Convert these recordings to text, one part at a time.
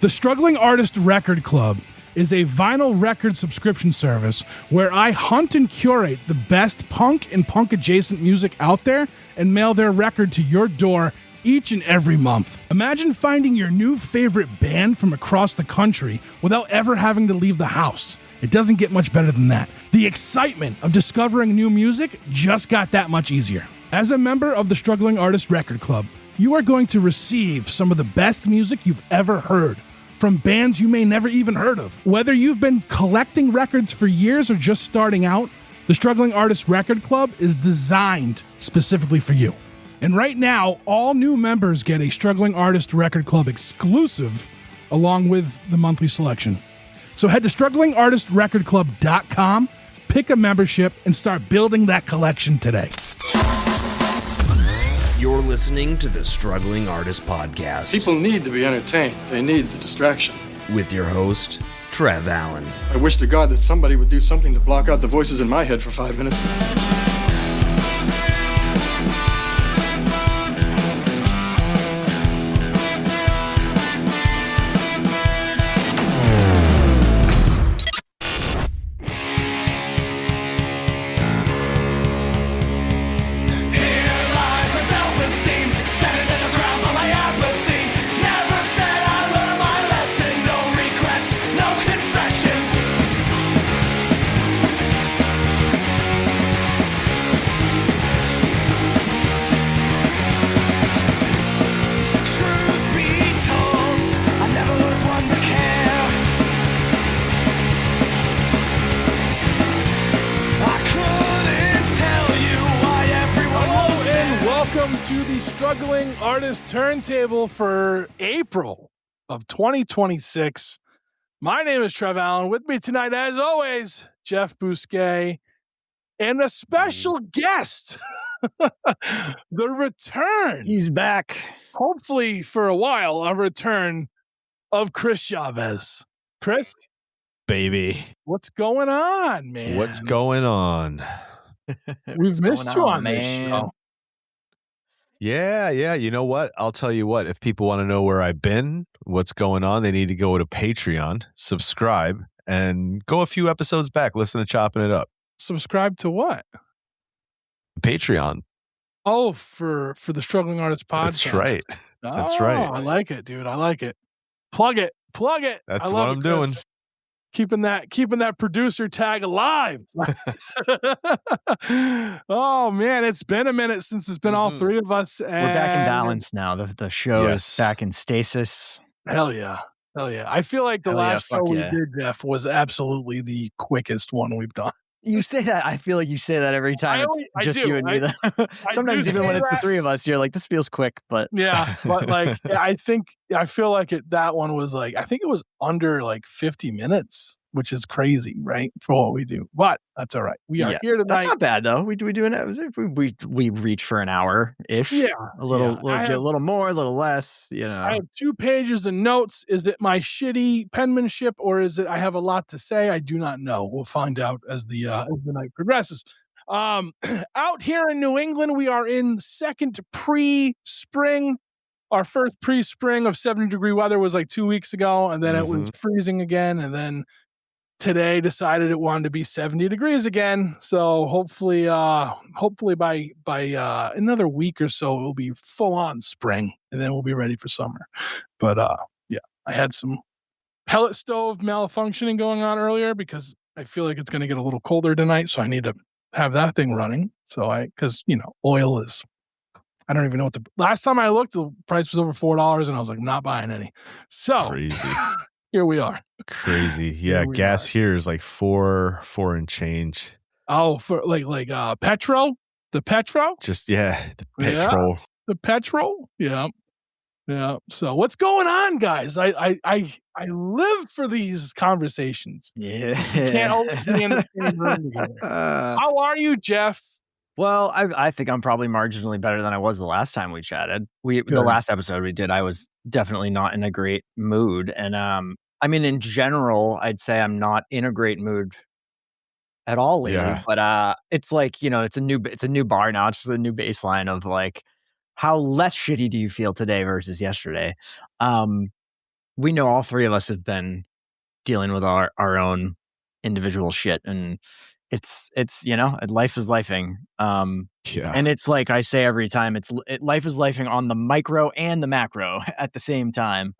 The Struggling Artist Record Club is a vinyl record subscription service where I hunt and curate the best punk and punk-adjacent music out there and mail their record to your door each and every month. Imagine finding your new favorite band from across the country without ever having to leave the house. It doesn't get much better than that. The excitement of discovering new music just got that much easier. As a member of the Struggling Artist Record Club, you are going to receive some of the best music you've ever heard from bands you may never even heard of. Whether you've been collecting records for years or just starting out, the Struggling Artist Record Club is designed specifically for you. And right now, all new members get a Struggling Artist Record Club exclusive along with the monthly selection. So head to StrugglingArtistRecordClub.com, pick a membership, and start building that collection today. You're listening to the Struggling Artist Podcast. People need to be entertained. They need the distraction. With your host, Trev Allen. I wish to God that somebody would do something to block out the voices in my head for 5 minutes. To the Struggling Artist Turntable for April of 2026. My name is Trev Allen. With me tonight, as always, Jeff Bousquet, and a special guest, the return. He's back. Hopefully for a while, a return of Chris Chavez. Chris? Baby. What's going on, man? What's going on? We've missed you on this show. Yeah. You know what? I'll tell you what. If people want to know where I've been, what's going on, they need to go to Patreon, subscribe, and go a few episodes back. Listen to Chopping It Up. Subscribe to what? Patreon. Oh, for the Struggling Artist Podcast. That's right. That's right. I like it, dude. I like it. Plug it. That's what I'm doing. Keeping that producer tag alive. Oh man, it's been a minute since it's been all three of us. We're back in balance now. The show is back in stasis. Hell yeah. I feel like the last show we did, Jeff, was absolutely the quickest one we've done. You say that. I feel like you say that every time. It's just you and me. Sometimes even when it's the three of us, you're like, this feels quick, but yeah. But like, I feel like that one was like, I think it was under like 50 minutes, which is crazy, right? For what we do, but that's all right. We are here tonight. That's not bad though. We reach for an hour ish. Yeah, a little more, a little less. You know, I have 2 pages of notes. Is it my shitty penmanship, or is it I have a lot to say? I do not know. We'll find out as the night progresses. Out here in New England, we are in second pre-spring. Our first pre-spring of 70-degree weather was like 2 weeks ago, and then it was freezing again, and then today decided it wanted to be 70 degrees again. So hopefully by another week or so, it will be full on spring, and then we'll be ready for summer. But yeah, I had some pellet stove malfunctioning going on earlier because I feel like it's going to get a little colder tonight. So I need to have that thing running. Because oil is, I don't even know last time I looked, the price was over $4 and I was like, not buying any. So crazy. Here we are. Crazy. Yeah. Gas here is like four and change. Oh, for like petrol? The petrol? Just, the petrol. Yeah, the petrol? Yeah. Yeah. So what's going on, guys? I live for these conversations. Yeah. Can't always be in the same room together. How are you, Jeff? Well, I think I'm probably marginally better than I was the last time we chatted. The last episode we did, I was definitely not in a great mood. And I mean, in general, I'd say I'm not in a great mood at all lately. Yeah. But it's like, it's a new bar now. It's just a new baseline of like, how less shitty do you feel today versus yesterday? we know all three of us have been dealing with our own individual shit, and it's life is lifing. And it's like I say every time, life is lifing on the micro and the macro at the same time.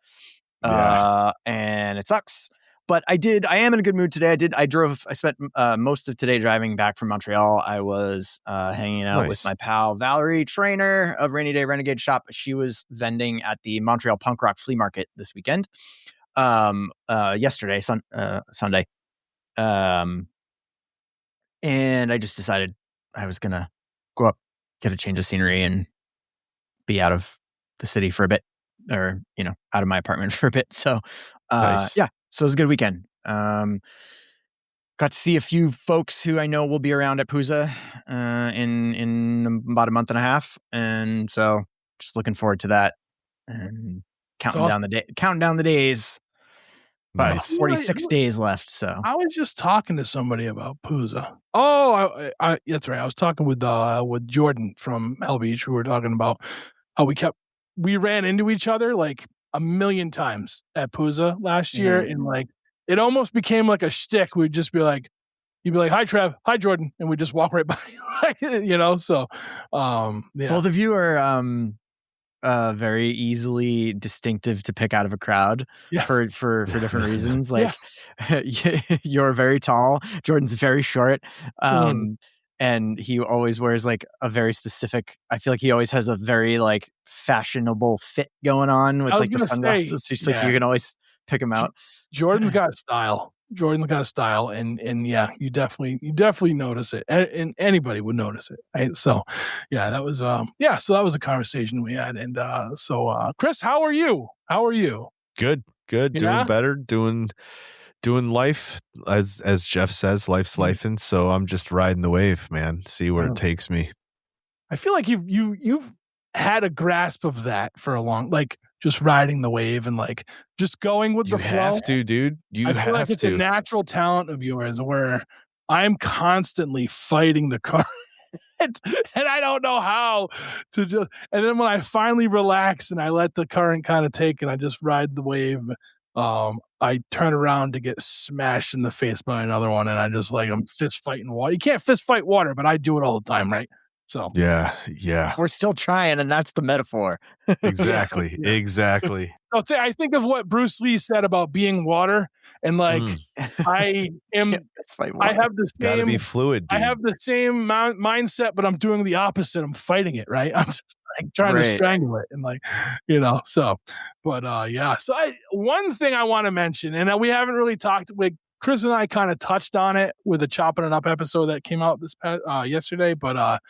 And it sucks. But I am in a good mood today. I spent most of today driving back from Montreal. I was hanging out with my pal Valerie Trainer of Rainy Day Renegade Shop. She was vending at the Montreal Punk Rock Flea Market this weekend. Yesterday, Sunday. And I just decided I was going to go up, get a change of scenery, and be out of the city for a bit, or, out of my apartment for a bit. So, nice. Yeah. So it was a good weekend. Got to see a few folks who I know will be around at Pooza in about a month and a half. And so just looking forward to that and counting down the days. About 46 days left. So I was just talking to somebody about Pooza. Oh, I that's right. I was talking with Jordan from Hell Beach. We were talking about how we ran into each other like a million times at Pooza last year, and like it almost became like a shtick. We'd just be like, you'd be like, "Hi, Trev. Hi, Jordan," and we'd just walk right by, So, yeah. Both of you are very easily distinctive to pick out of a crowd for different reasons. Like you're very tall, Jordan's very short, and he always wears like a very specific. I feel like he always has a very like fashionable fit going on with like the sunglasses. It's like you can always pick him out. Jordan's got a style. And yeah, you definitely notice it, and anybody would notice it. Right? So, yeah, that was so that was a conversation we had, and so Chris, how are you? Good, doing better, doing life as Jeff says, life's lifing. So I'm just riding the wave, man. See where it takes me. I feel like you've had a grasp of that for a long, like just riding the wave and like just going with the flow. You have to, dude. I feel like it's a natural talent of yours where I'm constantly fighting the current and I don't know how to just, and then when I finally relax and I let the current kind of take and I just ride the wave, I turn around to get smashed in the face by another one, and I just like I'm fist fighting water. You can't fist fight water, but I do it all the time, right? So yeah, we're still trying, and that's the metaphor. Exactly. So I think of what Bruce Lee said about being water, and like I have the same. Gotta be fluid. Dude. I have the same mindset, but I'm doing the opposite. I'm fighting it, right? I'm just like trying to strangle it, and like So, but yeah. So one thing I want to mention, and we haven't really talked with. Chris and I kind of touched on it with the Chopping It Up episode that came out this yesterday, but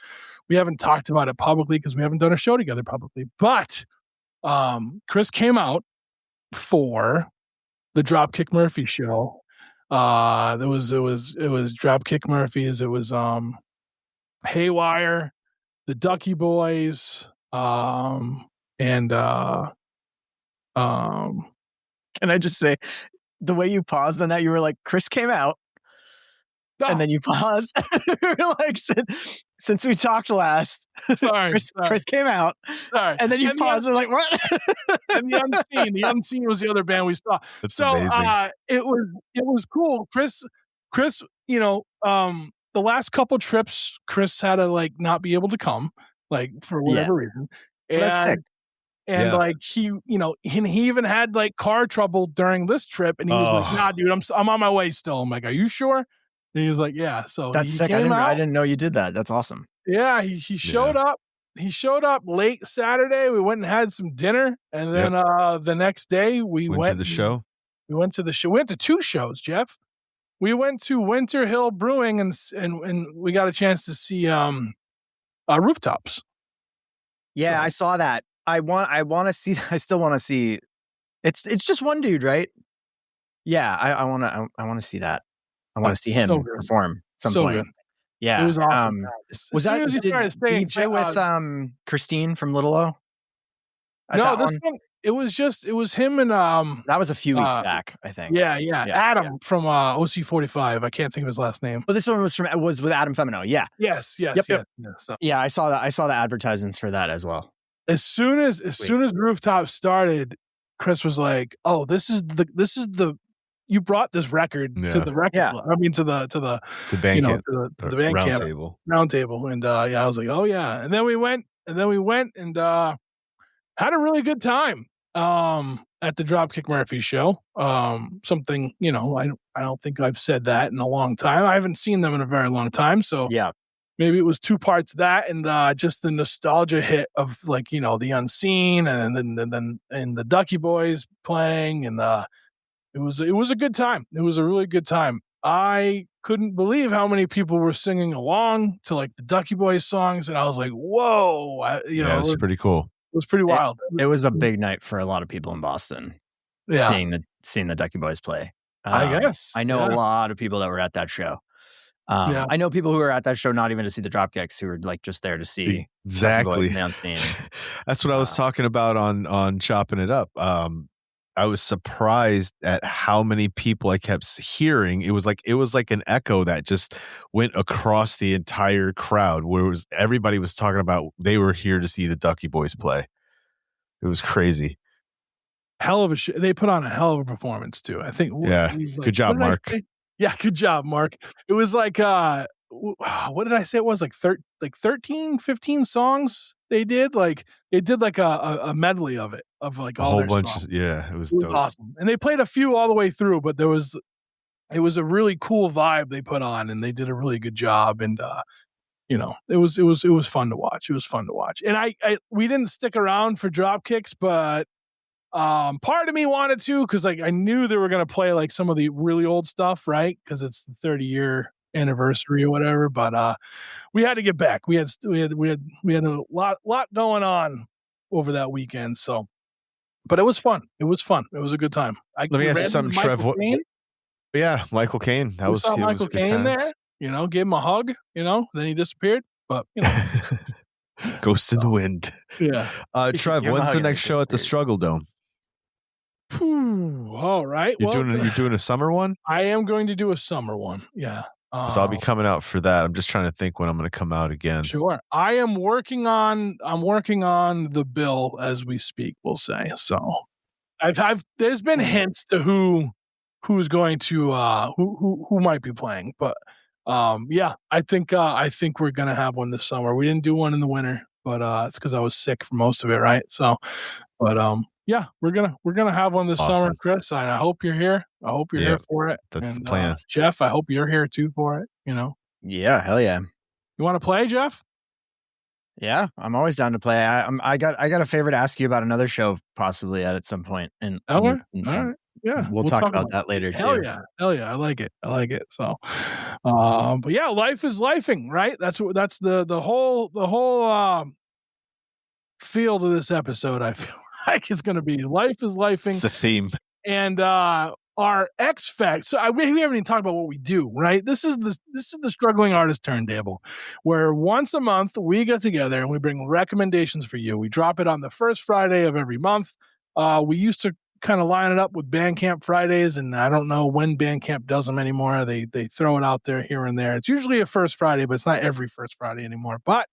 we haven't talked about it publicly because we haven't done a show together publicly. But Chris came out for the Dropkick Murphy show. It was Dropkick Murphys. It was Haywire, the Ducky Boys, and can I just say, the way you paused on that, you were like, Chris came out. And then you paused. Like, since we talked last, Chris came out. Sorry. And then you paused and like, what? And the Unseen was the other band we saw. That's so amazing. It was cool. Chris, the last couple trips, Chris had to like not be able to come, like for whatever reason. And, that's sick. And like he even had like car trouble during this trip, and he was like, "Nah, dude, I'm on my way still." I'm like, "Are you sure?" And he was like, "Yeah." So that's sick. I didn't know you did that. That's awesome. Yeah, he showed up. He showed up late Saturday. We went and had some dinner, and then the next day we went to the show. We went to the show. We went to 2 shows, Jeff. We went to Winter Hill Brewing, and we got a chance to see Rooftops. Yeah, I saw that. I want to see. I still want to see. It's just one dude, right? Yeah, I want to see that. I want to see him perform at some point. Good. Yeah, it was awesome. Was that? Did he play with Christine from Little O? No, this one. It was him and that was a few weeks back, I think. Yeah. Adam from OC45. I can't think of his last name. But this one was with Adam Femino. Yeah. Yes. Yep. So. Yeah, I saw that. I saw the advertisements for that as well. As soon as Rooftops started, Chris was like, "Oh, this is the you brought this record to the record club. I mean to the Bandcamp, to the Bandcamp round table." And I was like, "Oh yeah." And then we went and had a really good time at the Dropkick Murphys show. Something, I don't think I've said that in a long time. I haven't seen them in a very long time, so yeah. Maybe it was two parts of that and just the nostalgia hit of the Unseen and then the Ducky Boys playing, and it was a good time. It was a really good time. I couldn't believe how many people were singing along to the Ducky Boys songs, and I was like, "Whoa!" It was pretty cool. It was pretty wild. It was a big night for a lot of people in Boston. Yeah, seeing the Ducky Boys play. I guess I know a lot of people that were at that show. I know people who were at that show not even to see the Dropkicks, who were just there to see exactly. That's what I was talking about on Chopping It Up. I was surprised at how many people I kept hearing. It was like an echo that just went across the entire crowd, where everybody was talking about they were here to see the Ducky Boys play. It was crazy. Hell of a show. They put on a hell of a performance too. I think. Yeah. Good job, Mark. Yeah, good job, Mark. It was what did I say? It was 13, 15 songs they did. They did a medley of it, of all a whole their bunch songs. It was dope. Awesome. And they played a few all the way through, but it was a really cool vibe they put on, and they did a really good job. And it was fun to watch. It was fun to watch. And we didn't stick around for Dropkicks, but part of me wanted to, because I knew they were going to play some of the really old stuff, right? Because it's the 30-year anniversary or whatever. But we had to get back. We had a lot going on over that weekend. So, but it was fun. It was fun. It was a good time. Let me ask you something, Trev. Yeah, Michael Caine. That was Michael Caine there. Gave him a hug. Then he disappeared. But Ghost in the wind. Yeah. Trev, when's the next show at the Struggle Dome? All right. You're doing a summer one? I am going to do a summer one. Yeah. So I'll be coming out for that. I'm just trying to think when I'm going to come out again. Sure. I'm working on the bill as we speak, we'll say. So there's been hints to who's going to who might be playing, but yeah, I think we're going to have one this summer. We didn't do one in the winter, but it's cuz I was sick for most of it, right? So but yeah, we're gonna have one this summer, Chris. And I hope you're here. I hope you're here for it. That's the plan. Jeff, I hope you're here too for it. Yeah, hell yeah. You want to play, Jeff? Yeah, I'm always down to play. I got a favor to ask you about another show possibly at some point. And okay, all right, yeah, we'll talk about that later hell too. Hell yeah, I like it. So, but yeah, life is lifing, right? That's the whole feel to this episode. I feel like it's going to be life is lifing. It's the theme. And our X Factor. So we haven't even talked about what we do, right? This is the Struggling Artist Turntable, where once a month we get together and we bring recommendations for you. We drop it on the first Friday of every month. We used to kind of line it up with Bandcamp Fridays, and I don't know when Bandcamp does them anymore. They throw it out there here and there. It's usually a first Friday, but it's not every first Friday anymore. But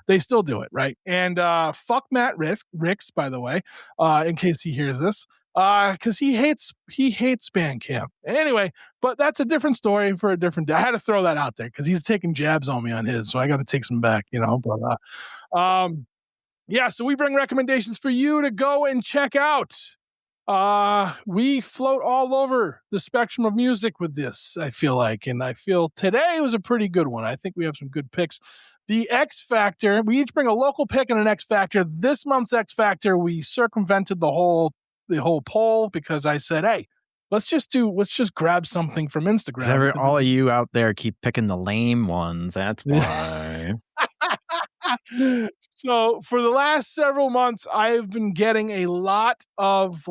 they still do it, right? And fuck Matt Ricks, by the way, in case he hears this, because he hates Bandcamp. Anyway, but that's a different story for a different day. I had to throw that out there because he's taking jabs on me on his, so I got to take some back, But yeah, so we bring recommendations for you to go and check out. We float all over the spectrum of music with this, I feel like, and I feel today was a pretty good one. I think we have some good picks. The X Factor, we each bring a local pick and an X Factor. This month's X Factor, we circumvented the whole poll because I said, hey, let's just grab something from Instagram. All of you out there keep picking the lame ones. That's why. So for the last several months, I've been getting a lot of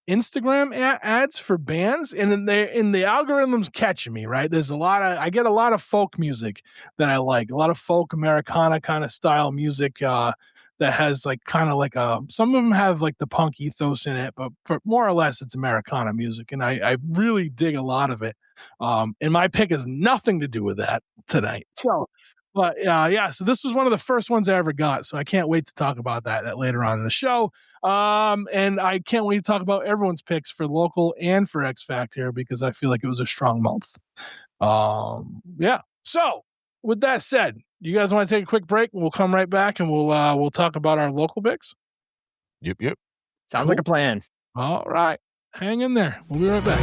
Instagram ads for bands, and in the algorithms catching me, right? I get a lot of folk music that I like, a lot of folk Americana kind of style music that has some of them have the punk ethos in it, but for more or less it's Americana music, and I really dig a lot of it. And my pick has nothing to do with that tonight. So But yeah, so this was one of the first ones I ever got. So I can't wait to talk about that later on in the show. And I can't wait to talk about everyone's picks for local and for X Factor because I feel like it was a strong month. Yeah. So with that said, you guys want to take a quick break and we'll come right back and we'll talk about our local picks? Yep. Sounds Cool. like a plan. All right. Hang in there. We'll be right back.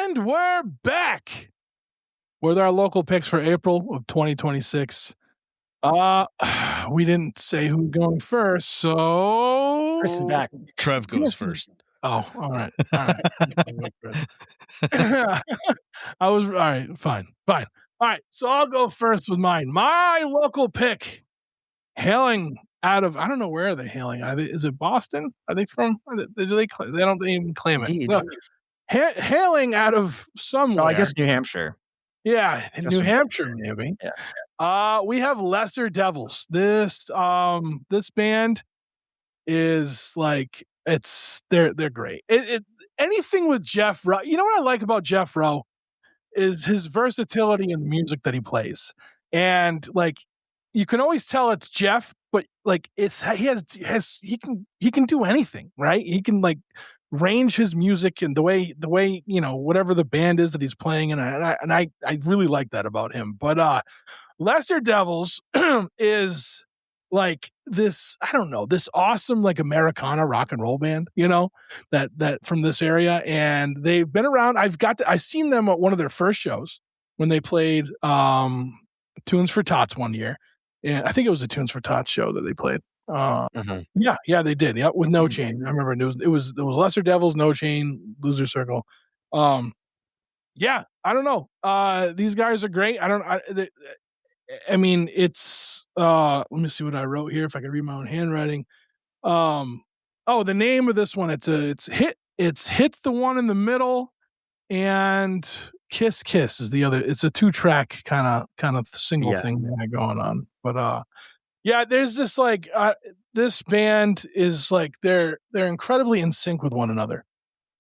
And we're back with our local picks for April of 2026. We didn't say who's going first, so Chris is back. Trev goes first. Oh, all right. I was all right. Fine. All right. So I'll go first with mine. My local pick, hailing out of, I don't know where are they hailing. Is it Boston? Are they from? They don't even claim it. No, hailing out of somewhere. Oh, I guess New Hampshire. Yeah, New Hampshire, maybe. Yeah. We have Lesser Devils. This band is like they're great. Anything with Jeff Rowe. You know what I like about Jeff Rowe is his versatility in the music that he plays, and like you can always tell it's Jeff, but like he can do anything, right? He can like range his music and the way whatever the band is that he's playing, and I really like that about him. But Lesser Devils is like this, I don't know, this awesome like Americana rock and roll band, that from this area, and they've been around. I've seen them at one of their first shows when they played Tunes for Tots one year, and I think it was a Tunes for Tots show that they played. Yeah, they did. Yeah, with No Chain. I remember it was Lesser Devils, No Chain, Loser Circle. Yeah, I don't know. These guys are great. I mean, it's let me see what I wrote here if I can read my own handwriting. The name of this one, it's Hit the One in the Middle, and Kiss Kiss is the other. It's a 2-track kind of single thing going on. But yeah, there's this like this band is like they're incredibly in sync with one another.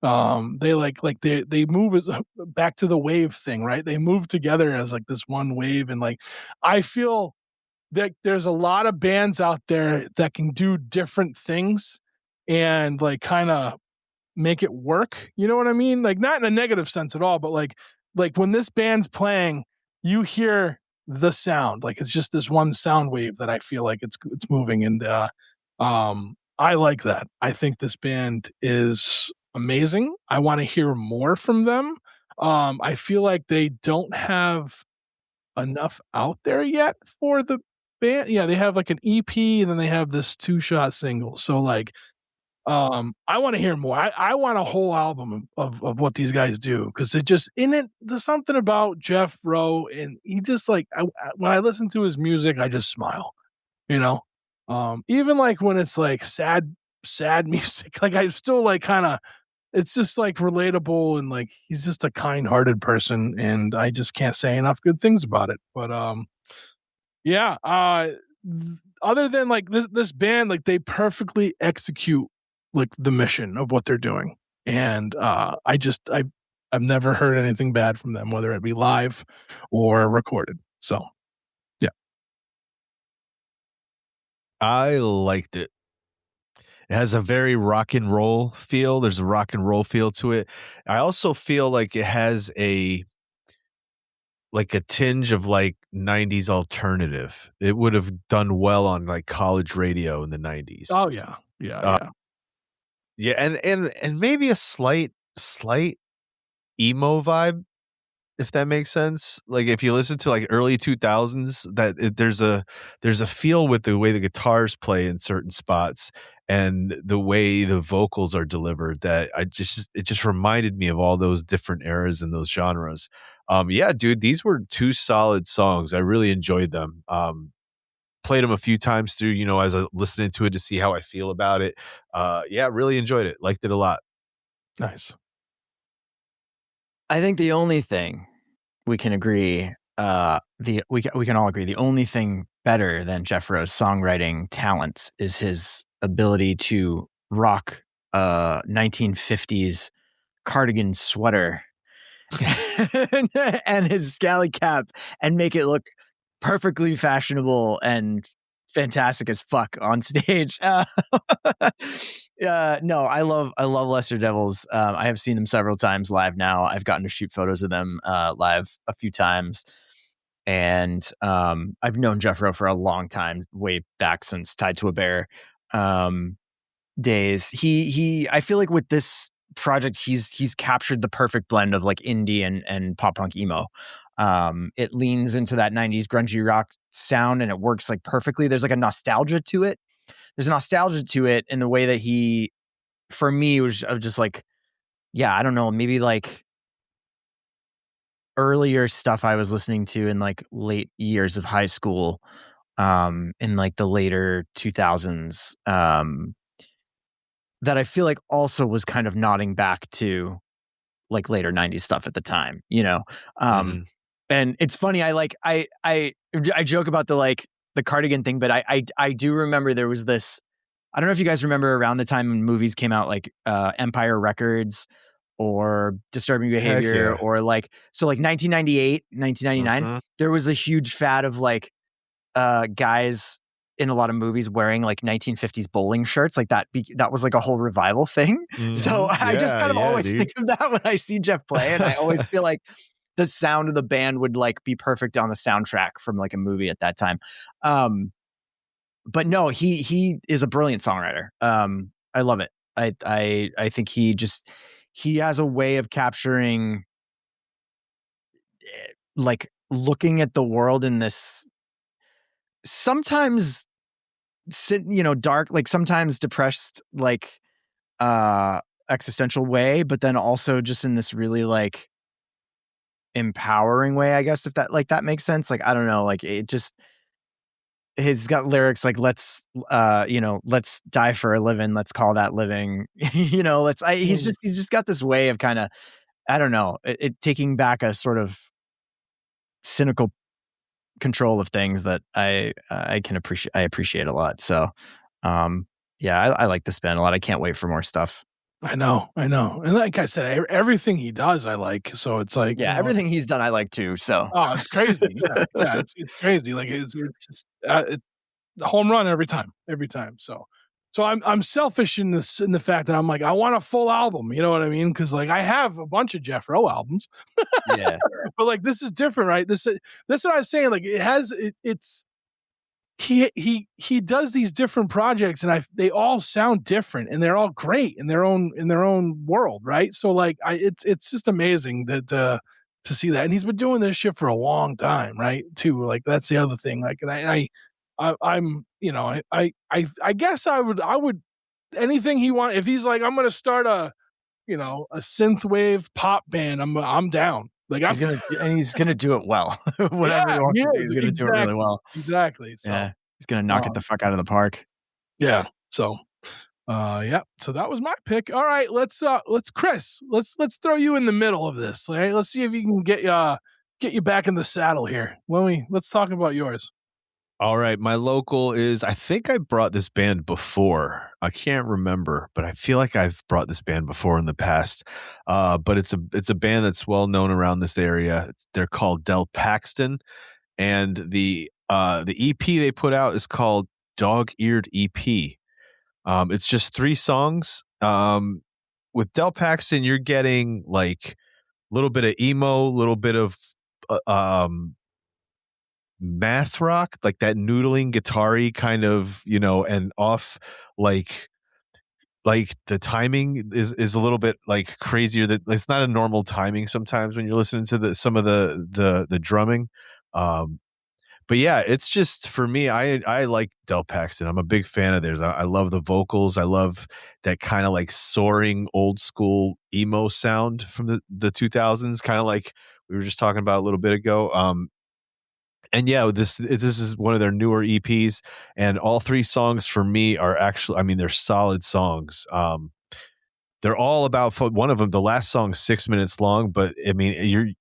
They move as back to the wave thing, right? They move together as like this one wave, and like I feel that there's a lot of bands out there that can do different things and like kind of make it work. You know what I mean? Like not in a negative sense at all, but like when this band's playing, you hear the sound. Like it's just this one sound wave that I feel like it's moving, and I like that. I think this band is amazing. I want to hear more from them. I feel like they don't have enough out there yet for the band. Yeah, they have like an EP and then they have this 2-shot single. So like I want to hear more. I want a whole album of what these guys do, because it just there's something about Jeff Rowe, and he just like when I listen to his music, I just smile. Even like when it's like sad music, like I still like kind of, it's just like relatable, and like he's just a kind-hearted person, and I just can't say enough good things about it. But yeah, other than like this band, like they perfectly execute like the mission of what they're doing, and I've never heard anything bad from them, whether it be live or recorded. So yeah, I liked it. It has a very rock and roll feel. There's a rock and roll feel to it. I also feel like it has a tinge of like 90s alternative. It would have done well on like college radio in the 90s. Oh yeah. Yeah, and maybe a slight emo vibe, if that makes sense. Like if you listen to like early 2000s, there's a feel with the way the guitars play in certain spots and the way the vocals are delivered that it just reminded me of all those different eras and those genres. Yeah, dude, these were 2 solid songs. I really enjoyed them. Played them a few times through, as I was listening to it to see how I feel about it. Yeah, really enjoyed it. Liked it a lot. Nice. I think the only thing we can agree, we can all agree, the only thing better than Jeff Rowe's songwriting talents is his ability to rock 1950s cardigan sweater and his scally cap and make it look perfectly fashionable and fantastic as fuck on stage. No, I love Lesser Devils. I have seen them several times live now. I've gotten to shoot photos of them live a few times. And I've known Jeff Rowe for a long time, way back since Tied to a Bear days. I feel like with this project, he's captured the perfect blend of like indie and pop punk emo. It leans into that 90s grungy rock sound and it works like perfectly. There's like a nostalgia to it. There's a nostalgia to it in the way that he, for me, was of just like, yeah, I don't know, maybe like earlier stuff I was listening to in like late years of high school, in like the later 2000s, that I feel like also was kind of nodding back to like later 90s stuff at the time, you know? And it's funny, I joke about the cardigan thing, but I do remember there was this, I don't know if you guys remember around the time when movies came out, like Empire Records or Disturbing Behavior, or like, so like 1998, 1999, there was a huge fad of like guys in a lot of movies wearing like 1950s bowling shirts, like that was like a whole revival thing. So I just kind of always think of that when I see Jeff play, and I always feel like the sound of the band would like be perfect on a soundtrack from like a movie at that time. But no, he is a brilliant songwriter. I love it. I think he has a way of capturing like looking at the world in this sometimes dark, like sometimes depressed, like existential way, but then also just in this really like empowering way, I guess, if that makes sense. Like, I don't know, like it just, he's got lyrics like let's die for a living, let's call that living. He's just got this way of kind of, I don't know, it taking back a sort of cynical control of things that I appreciate a lot. So I like this band a lot. I can't wait for more stuff. I know. And like I said, everything he does, I like. So it's like, everything he's done, I like too. So, it's crazy. Yeah, it's crazy. Like it's just it's a home run every time. So I'm selfish in the fact that I'm like, I want a full album. You know what I mean? Because like I have a bunch of Jeff Rowe albums. Yeah, but like this is different, right? That's what I was saying. Like it's. He does these different projects and they all sound different and they're all great in their own world, right? So like it's just amazing that to see that. And he's been doing this shit for a long time, right? Too. Like that's the other thing. Like, and I guess I would anything he want, if he's like, I'm gonna start a synthwave pop band, I'm down. Like he's gonna do it well. Whatever he wants to do, he's gonna do it really well. Exactly. So he's gonna knock it the fuck out of the park. Yeah. So, So that was my pick. All right, let's Chris, let's throw you in the middle of this. All right, let's see if you can get you back in the saddle here. Let's talk about yours. All right, my local is, I think I brought this band before. I can't remember, but I feel like I've brought this band before in the past. But it's a band that's well known around this area. They're called Del Paxton, and the EP they put out is called Dog Eared EP. It's just 3 songs. With Del Paxton, you're getting like a little bit of emo, a little bit of math rock, like that noodling guitar-y kind of, and off like the timing is a little bit like crazier. That it's not a normal timing sometimes when you're listening to some of the drumming. But yeah, it's just, for me, I like Del Paxton. I'm a big fan of theirs. I love the vocals. I love that kind of like soaring old school emo sound from the 2000s, kind of like we were just talking about a little bit ago. And yeah, this is one of their newer EPs, and all 3 songs for me are actually, I mean, they're solid songs. They're all about one of them. The last song is 6 minutes long, but I mean,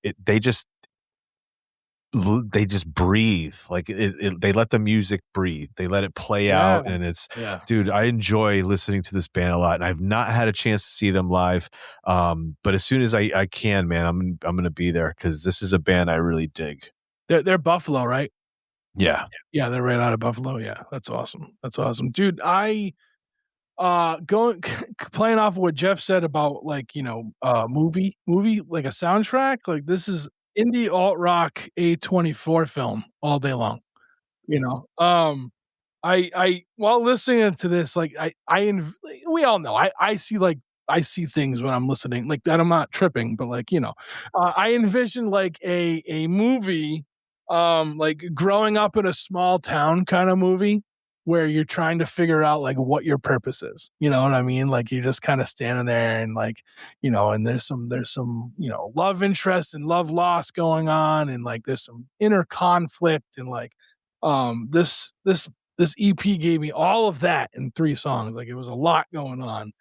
they just breathe. Like they let the music breathe. They let it play out, and it's, dude, I enjoy listening to this band a lot, and I've not had a chance to see them live. But as soon as I can, man, I'm going to be there, because this is a band I really dig. They're Buffalo, right? Yeah. Yeah, they're right out of Buffalo. Yeah, that's awesome. That's awesome, dude. I going playing off of what Jeff said about, like, movie like a soundtrack. Like, this is indie alt rock A24 film all day long. I while listening to this, like, we all know I see, like, I see things when I'm listening like that. I'm not tripping, but, like, I envision like a movie, like growing up in a small town kind of movie where you're trying to figure out like what your purpose is. You know what I mean? Like, you're just kind of standing there, and like, and there's some love interest and love loss going on, and like there's some inner conflict, and like this EP gave me all of that in 3 songs. Like, it was a lot going on.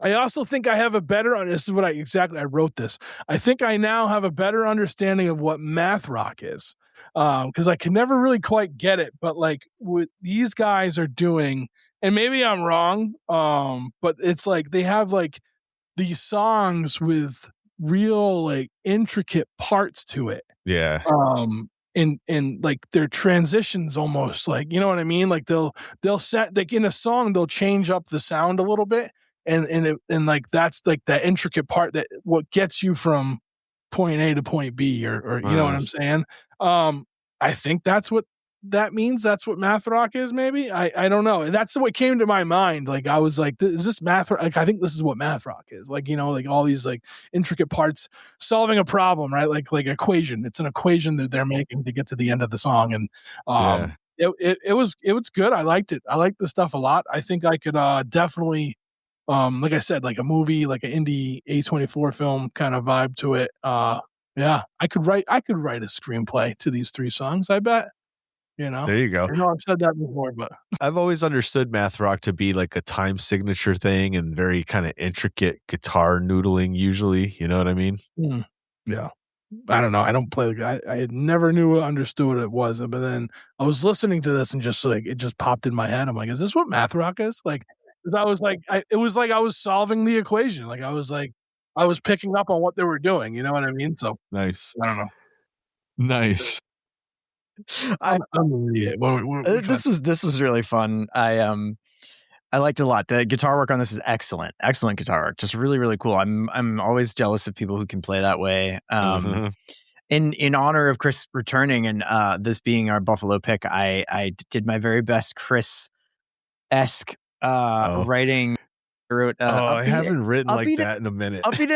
I also think I have a better, this is what I wrote this. I think I now have a better understanding of what math rock is. Cause I can never really quite get it, but like what these guys are doing, and maybe I'm wrong. But it's like, they have like these songs with real like intricate parts to it. Yeah. And like their transitions, almost like, you know what I mean? Like they'll set, like, in a song, they'll change up the sound a little bit. And like, that's like that intricate part that what gets you from point A to point B, or you know what I'm saying? I think that's what that means. That's what math rock is. Maybe I don't know. And that's what came to my mind. Like, I was like, is this math? Like, I think this is what math rock is. Like, like all these like intricate parts solving a problem, right? Like equation. It's an equation that they're making to get to the end of the song. And it was good. I liked it. I liked the stuff a lot. I think I could definitely, like I said, like a movie, like an indie A24 film kind of vibe to it. Yeah, I could write a screenplay to these 3 songs, I bet. There you go. I know I've said that before, but I've always understood math rock to be like a time signature thing, and very kind of intricate guitar noodling usually. You know what I mean? Yeah. I don't know. I don't play. I never understood what it was, but then I was listening to this, and just like it just popped in my head. I'm like, is this what math rock is? Like, 'cause I was like, it was like I was solving the equation. Like, I was picking up on what they were doing. You know what I mean? So nice. I don't know. Nice. I'm an idiot. This was really fun. I liked it a lot. The guitar work on this is excellent. Excellent guitar work. Just really, really cool. I'm always jealous of people who can play that way. In honor of Chris returning, and this being our Buffalo pick, I did my very best Chris-esque writing. I haven't written like that in a minute. Upbeat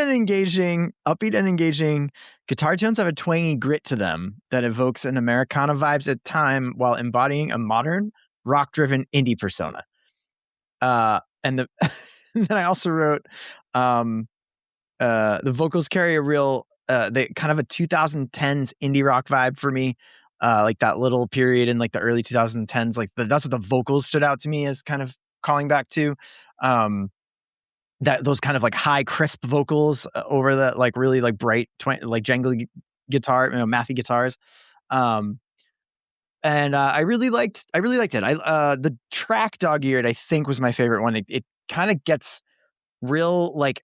and engaging guitar tones have a twangy grit to them that evokes an Americana vibes at time, while embodying a modern rock-driven indie persona. And then I also wrote, the vocals carry a real, they kind of a 2010s indie rock vibe for me. Like that little period in like the early 2010s, like that's what the vocals stood out to me as kind of calling back to. That those kind of like high crisp vocals over the like really like bright like jangly guitar, mathy guitars. And I really liked it. The track Dog-Eared, I think, was my favorite one. It kind of gets real like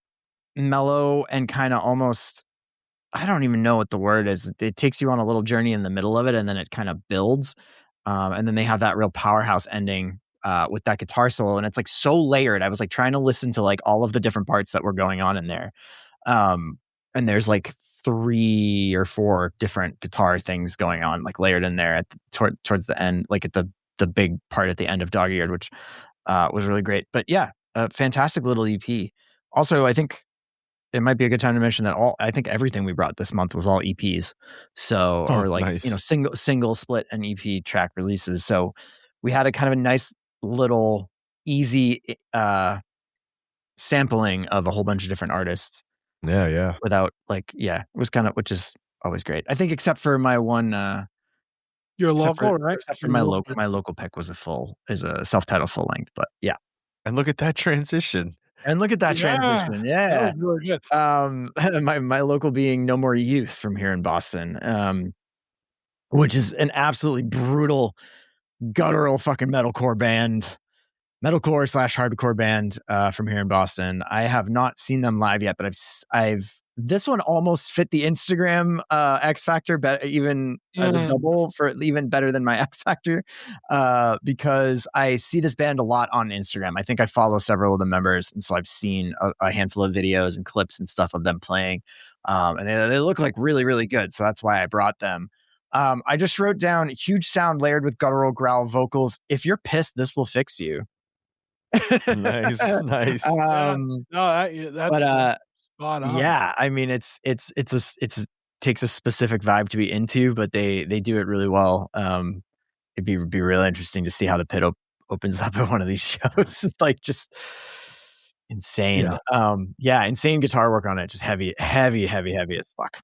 mellow and kind of almost, I don't even know what the word is. It takes you on a little journey in the middle of it, and then it kind of builds. And then they have that real powerhouse ending with that guitar solo, and it's like so layered. I was like trying to listen to like all of the different parts that were going on in there. And there's like 3 or 4 different guitar things going on, like layered in there towards the end, like at the big part at the end of Dog-Eared, which was really great. But yeah, a fantastic little EP. Also, I think it might be a good time to mention that I think everything we brought this month was all EPs. So, or like, nice. Single split and EP track releases. So we had a kind of a nice little easy sampling of a whole bunch of different artists. Yeah. Without like, it was kind of, which is always great. I think except for my one, your local, right? Except for my local pick was a self-titled full length, but yeah. And look at that transition. And look at that transition. Yeah. That was really good. My local being No More Youth from here in Boston, which is an absolutely brutal, guttural fucking metalcore band. Metalcore / hardcore band from here in Boston. I have not seen them live yet, but this one almost fit the Instagram X Factor, even as a double for even better than my X Factor, because I see this band a lot on Instagram. I think I follow several of the members, and so I've seen a handful of videos and clips and stuff of them playing, and they look like really, really good. So that's why I brought them. I just wrote down huge sound layered with guttural growl vocals. If you're pissed, this will fix you. Nice. That's spot on. Yeah, I mean, it's takes a specific vibe to be into, but they do it really well. It'd be really interesting to see how the pit opens up at one of these shows. Like, just insane. Insane guitar work on it. Just heavy as fuck.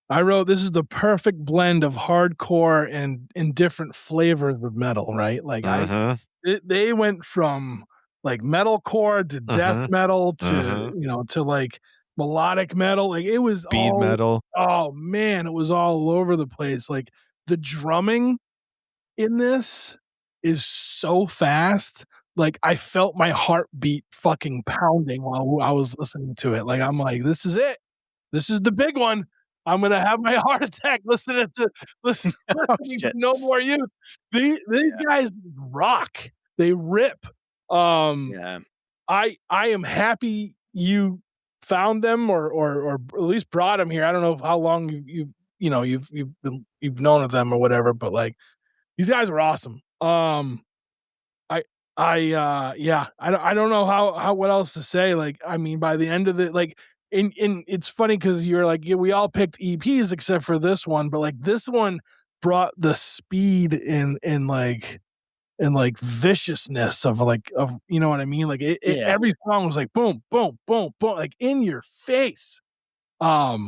I wrote, this is the perfect blend of hardcore and different flavors of metal, right? Like they went from like metalcore to death metal to to like melodic metal. Like it was speed metal. Oh man, it was all over the place. Like the drumming in this is so fast. Like I felt my heartbeat fucking pounding while I was listening to it. Like I'm like, this is it. This is the big one. I'm gonna have my heart attack listening to No More Youth. These guys rock. They rip. I am happy you found them or at least brought them here. I don't know how long you've known of them or whatever, but like these guys are awesome. I don't know how what else to say. Like, I mean, by the end of the like. And it's funny because you're like, we all picked EPs except for this one, but like this one brought the speed and like viciousness of you know what I mean? Like every song was like boom, boom, boom, boom, like in your face. I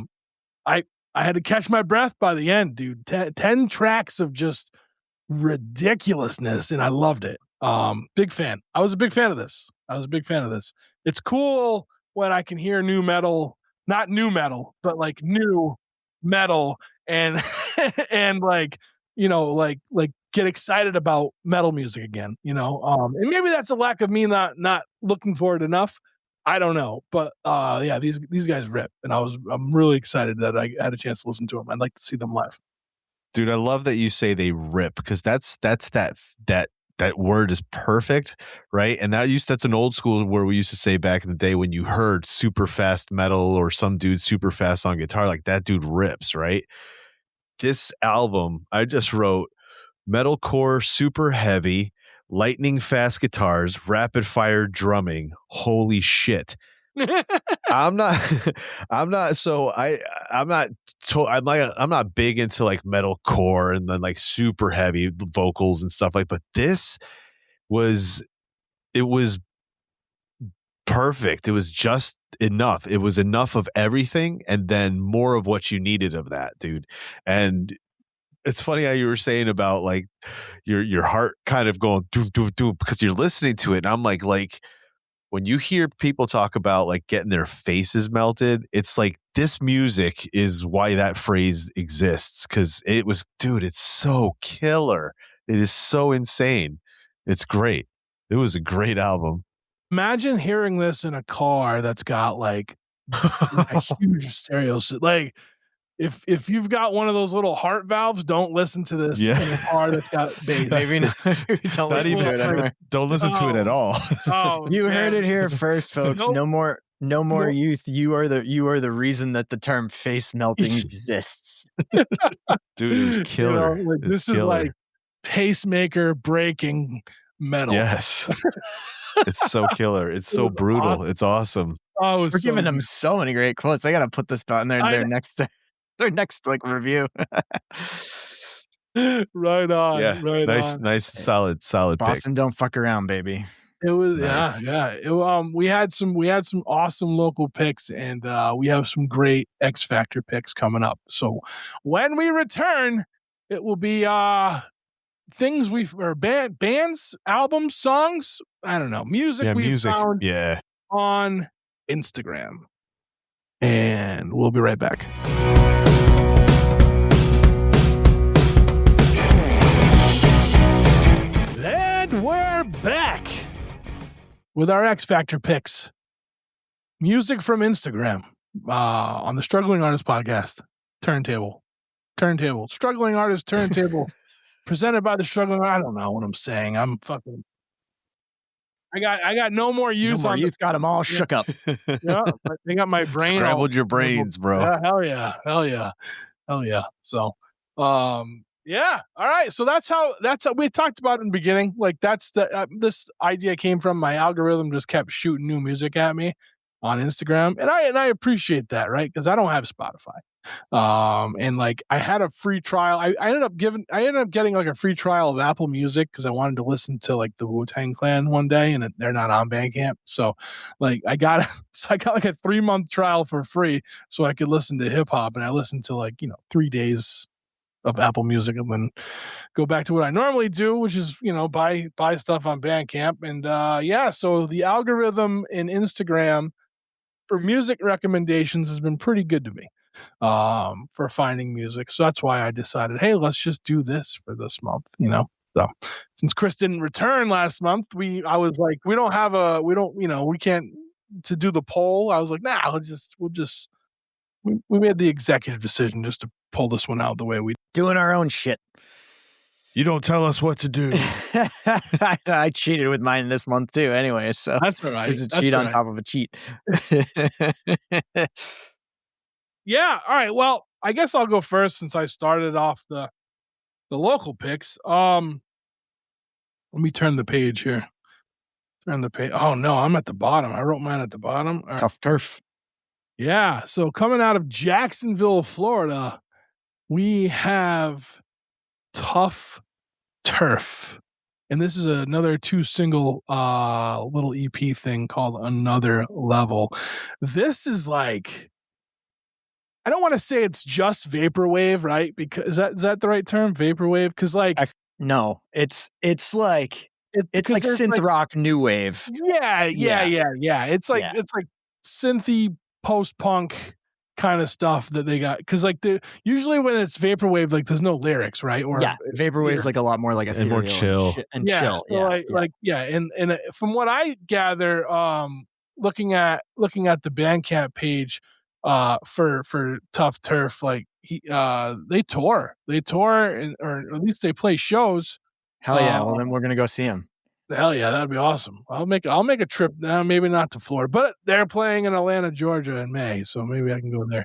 had to catch my breath by the end, dude. 10 tracks of just ridiculousness, and I loved it. Big fan. I was a big fan of this. It's cool when I can hear new metal, not new metal, but like new metal and and like get excited about metal music again, and maybe that's a lack of me not looking for it enough. I don't know, but these guys rip, and I'm really excited that I had a chance to listen to them. I'd like to see them live. Dude, I love that you say they rip, because that's that word is perfect, right? And that's an old school word we used to say back in the day when you heard super fast metal or some dude super fast on guitar, like that dude rips, right? This album, I just wrote metalcore, super heavy, lightning fast guitars, rapid fire drumming. Holy shit. I'm not big into like metalcore and then like super heavy vocals and stuff like, but it was perfect. It was just enough. It was enough of everything and then more of what you needed of that, dude. And it's funny how you were saying about like your heart kind of going doo doo doo because you're listening to it, and I'm like when you hear people talk about like getting their faces melted, it's like this music is why that phrase exists, because it's so killer. It is so insane. It's great. It was a great album. Imagine hearing this in a car that's got like a huge stereo. Like if you've got one of those little heart valves, don't listen to this in a car that's got bass. Maybe don't listen to it anyway. Don't listen to it at all. You heard it here first, folks. Nope. No more youth. You are the reason that the term face melting exists. Dude, it was killer. This is like pacemaker breaking metal. Yes. It's so killer. It's so brutal. Awesome. It's awesome. Oh, we're giving them so many great quotes. I gotta put this in their next like review. Right on. Yeah. Right on. Nice, solid Boston pick. Don't fuck around, baby. It was nice. We had some awesome local picks, and we have some great X Factor picks coming up. So when we return, it will be things bands, albums, songs. I don't know, music. Yeah, we music. found. Yeah. on Instagram. And we'll be right back. And we're back with our X Factor picks. Music from Instagram on the Struggling Artist Podcast. Turntable. Struggling Artist Turntable. Presented by the Struggling. I don't know what I'm saying. I'm fucking. I got no more youth. No more youth got them all shook up. Yeah, they got my brain. Scrambled your brains, bro. Yeah, hell yeah. So, yeah. All right. So that's how we talked about in the beginning. Like that's this idea came from my algorithm. Just kept shooting new music at me on Instagram, and I appreciate that, right? Because I don't have Spotify. And like I had a free trial. I ended up getting like a free trial of Apple Music because I wanted to listen to like the Wu-Tang Clan one day, and they're not on Bandcamp. So like I got like a 3-month trial for free so I could listen to hip hop, and I listened to like 3 days of Apple Music and then go back to what I normally do, which is buy stuff on Bandcamp. And yeah, so the algorithm in Instagram for music recommendations has been pretty good to me for finding music. So that's why I decided, hey, let's just do this for this month, So since Chris didn't return last month, I was like, we can't to do the poll. I was like, nah, we made the executive decision just to pull this one out the way we doing our own shit. You don't tell us what to do. I cheated with mine this month too. Anyway, so that's all right. There's a cheat on top of a cheat. Yeah. All right. Well, I guess I'll go first since I started off the local picks. Let me turn the page here. Turn the page. Oh no, I'm at the bottom. I wrote mine at the bottom. All Tough turf. Yeah. So coming out of Jacksonville, Florida, we have Tough Turf. And this is another 2-single little EP thing called Another Level. This is like, I don't want to say it's just vaporwave, right? Because is that the right term, vaporwave? Because like, no, it's like it's like synth rock, new wave. Yeah. It's like synthy post punk kind of stuff that they got. Because like usually when it's vaporwave, like there's no lyrics, right? Or vaporwave is like a lot more like and more chill and chill. So and from what I gather, looking at the Bandcamp page. For Tough Turf, like they tour, or at least they play shows. Hell yeah! Well, then we're gonna go see them. Hell yeah, that'd be awesome. I'll make a trip now, maybe not to Florida, but they're playing in Atlanta, Georgia in May, so maybe I can go there.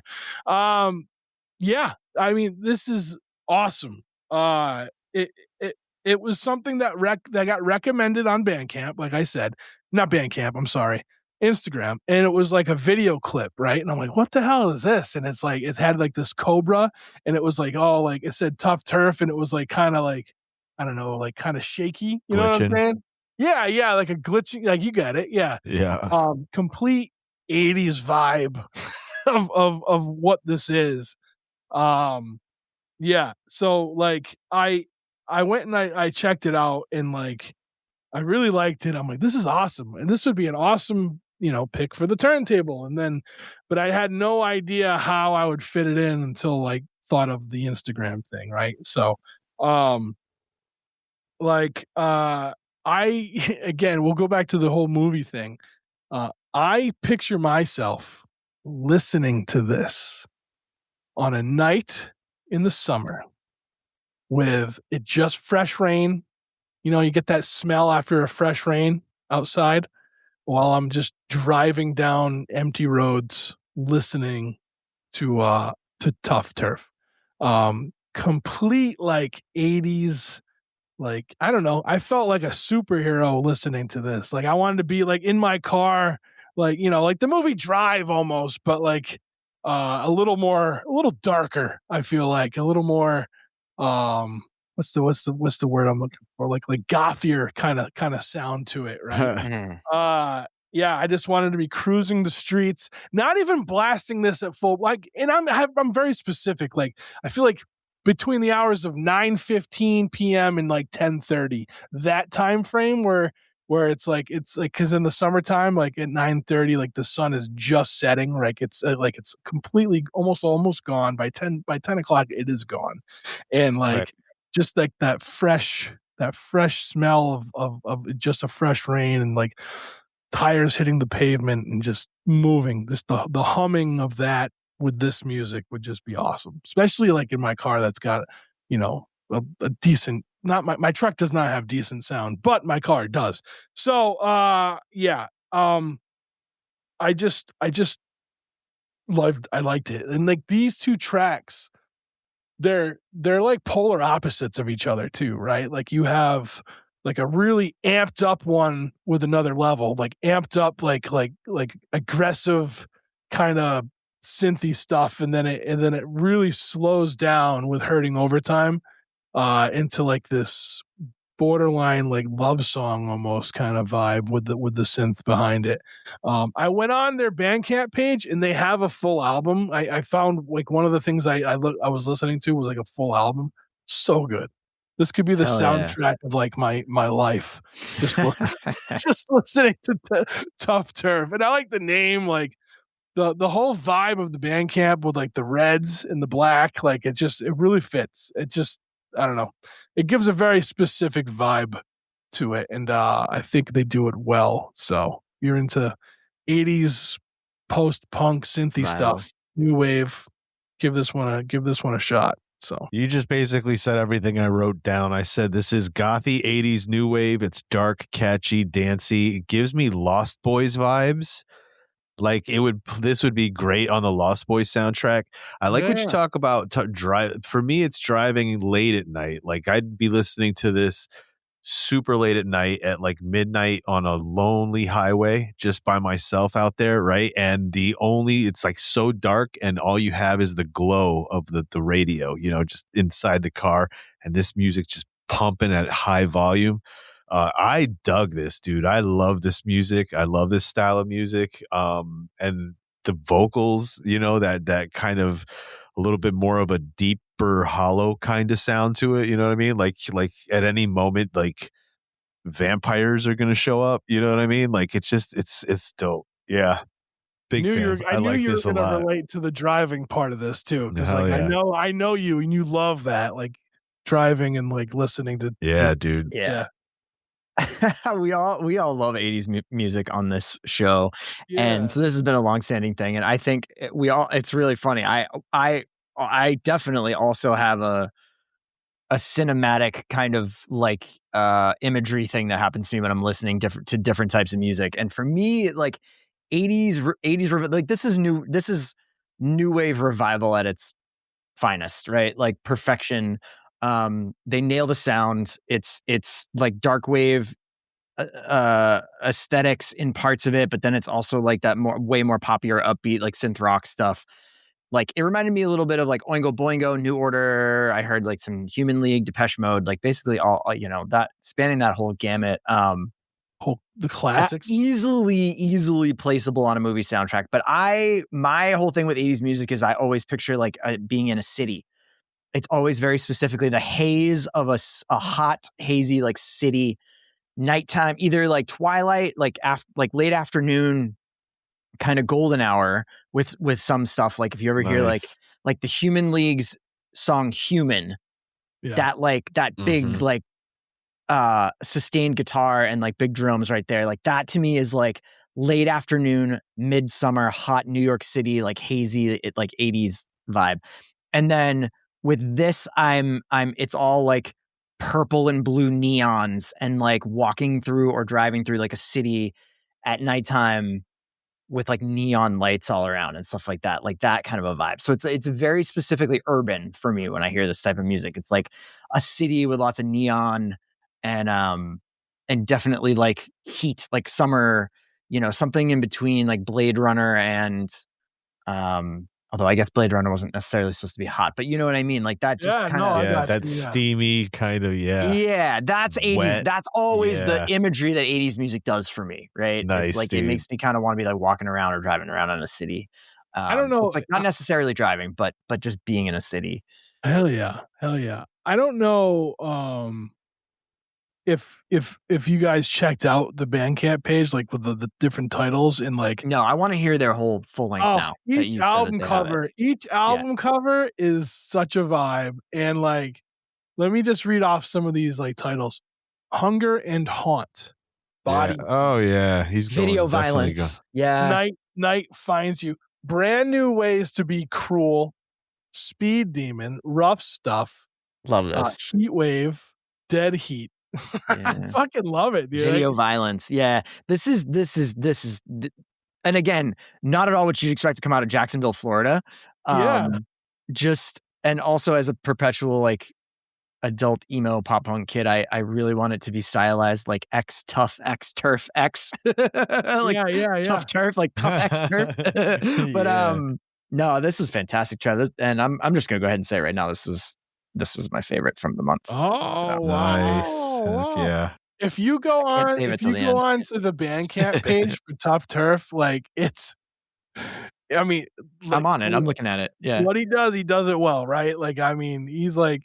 Yeah, I mean, this is awesome. It was something that got recommended on Bandcamp, like I said, not Bandcamp. I'm sorry. Instagram, and it was like a video clip, right? And I'm like, what the hell is this? And it's like it had like this cobra, and it was like, oh, like it said Tough Turf, and it was like kind of like, I don't know, like kind of shaky, you know what I'm saying? Yeah, like a glitching, like you got it, yeah. Complete 80s vibe of what this is. Yeah, so like I went and I checked it out, and like I really liked it. I'm like, this is awesome, and this would be an awesome pick for the turntable. And then, but I had no idea how I would fit it in until like thought of the Instagram thing. Right. So, again, we'll go back to the whole movie thing. I picture myself listening to this on a night in the summer with it just fresh rain. You get that smell after a fresh rain outside while I'm just driving down empty roads listening to Tough Turf. Complete like 80s, like, I don't know. I felt like a superhero listening to this. Like I wanted to be like in my car, like, like the movie Drive almost, but like a little darker. I feel like a little more what's the word I'm looking for? Like gothier kind of sound to it, right? Yeah, I just wanted to be cruising the streets, not even blasting this at full. Like, and I'm very specific. Like, I feel like between the hours of 9:15 p.m. and like 10:30, that time frame where where it's like because in the summertime, like at 9:30, like the sun is just setting, like it's completely almost gone by 10 o'clock. It is gone, and like Right. just like that fresh smell of just a fresh rain and like tires hitting the pavement and just moving. Just the humming of that with this music would just be awesome, especially like in my car that's got, a decent, not my truck does not have decent sound, but my car does. So, yeah, I just I liked it. And like these two tracks, they're like polar opposites of each other too, right? Like you have like a really amped up one with another level, like amped up, like aggressive kind of synthy stuff, and then it really slows down with Hurting Overtime into like this borderline like love song almost kind of vibe with the synth behind it. I went on their Bandcamp page and they have a full album. I found like one of the things I was listening to was like a full album. So good. This could be the Hell yeah. soundtrack of like my life. Just just listening to Tough Turf. And I like the name, like the whole vibe of the Bandcamp with like the reds and the black, like it really fits. It just, I don't know. It gives a very specific vibe to it, and I think they do it well. So you're into 80s post-punk synthy stuff, new wave, give this one a shot. So you just basically said everything I wrote down. I said this is gothy 80s new wave. It's dark, catchy, dancey. It gives me Lost Boys vibes. Like this would be great on the Lost Boys soundtrack. I like what you talk about drive. For me, it's driving late at night. Like I'd be listening to this super late at night at like midnight on a lonely highway just by myself out there, right? And it's like so dark and all you have is the glow of the radio, just inside the car, and this music just pumping at high volume. I dug this, dude. I love this music. I love this style of music. And the vocals, that kind of a little bit more of a deeper, hollow kind of sound to it. You know what I mean? Like at any moment, like vampires are going to show up. You know what I mean? Like it's dope. Yeah. Big fan. I knew like you were this a going to lot. relate to the driving part of this too, because Hell like yeah. I know you and you love that, like driving and like listening to. Yeah, dude. Yeah. we all love 80s music on this show. Yeah. And so this has been a long-standing thing, and I think it's really funny. I definitely also have a cinematic kind of like imagery thing that happens to me when I'm listening to different types of music. And for me, like 80s like this is new wave revival at its finest, right? Like perfection. They nail the sound. It's like dark wave aesthetics in parts of it, but then it's also like that way more poppier, upbeat, like synth rock stuff. Like it reminded me a little bit of like Oingo Boingo, New Order. I heard like some Human League, Depeche Mode, like basically all, that spanning that whole gamut. The classics, easily placeable on a movie soundtrack. But my whole thing with 80s music is I always picture like being in a city. It's always very specifically the haze of a hot, hazy like city, nighttime, either like twilight, like late afternoon, kind of golden hour with some stuff. Like if you ever hear like the Human League's song Human, that big like sustained guitar and like big drums right there, like that to me is like late afternoon, midsummer, hot New York City, like hazy, like 80s vibe. And then with this, it's all like purple and blue neons and like walking through or driving through like a city at nighttime with like neon lights all around and stuff like that kind of a vibe. So it's very specifically urban for me when I hear this type of music. It's like a city with lots of neon and definitely like heat, like summer, something in between like Blade Runner and although I guess Blade Runner wasn't necessarily supposed to be hot, but you know what I mean? Like that just kind of... that steamy kind of, Yeah, that's 80s. Wet. That's always the imagery that 80s music does for me, right? Nice, it's like dude. It makes me kind of want to be like walking around or driving around in a city. I don't know. So it's like not necessarily driving, but just being in a city. Hell yeah. I don't know if you guys checked out the Bandcamp page, like with the different titles and like, No, I want to hear their whole full length now. that each you said that album they have it. cover, cover is such a vibe. And like, let me just read off some of these like titles: Hunger and Haunt, Body, Yeah. Oh yeah, he's Video going, definitely violence. Yeah. Night Finds You, Brand New Ways to Be Cruel, Speed Demon, Rough Stuff, Love this. Heat Wave, Dead Heat. I fucking love it, dude. Video violence. Yeah. This is, and again, not at all what you'd expect to come out of Jacksonville, Florida. Just, and also as a perpetual like adult emo pop punk kid, I really want it to be stylized like X Tough X Turf X. Like Tough Turf, like Tough X Turf. But no, this is fantastic, Trev. And I'm just gonna go ahead and say right now, this was my favorite from the month. Oh, so. Nice. Heck yeah. If you go on to the Bandcamp page for Tough Turf, like it's, I mean, like, I'm on it. I'm looking at it. Yeah. What he does it well, right? Like, I mean, he's like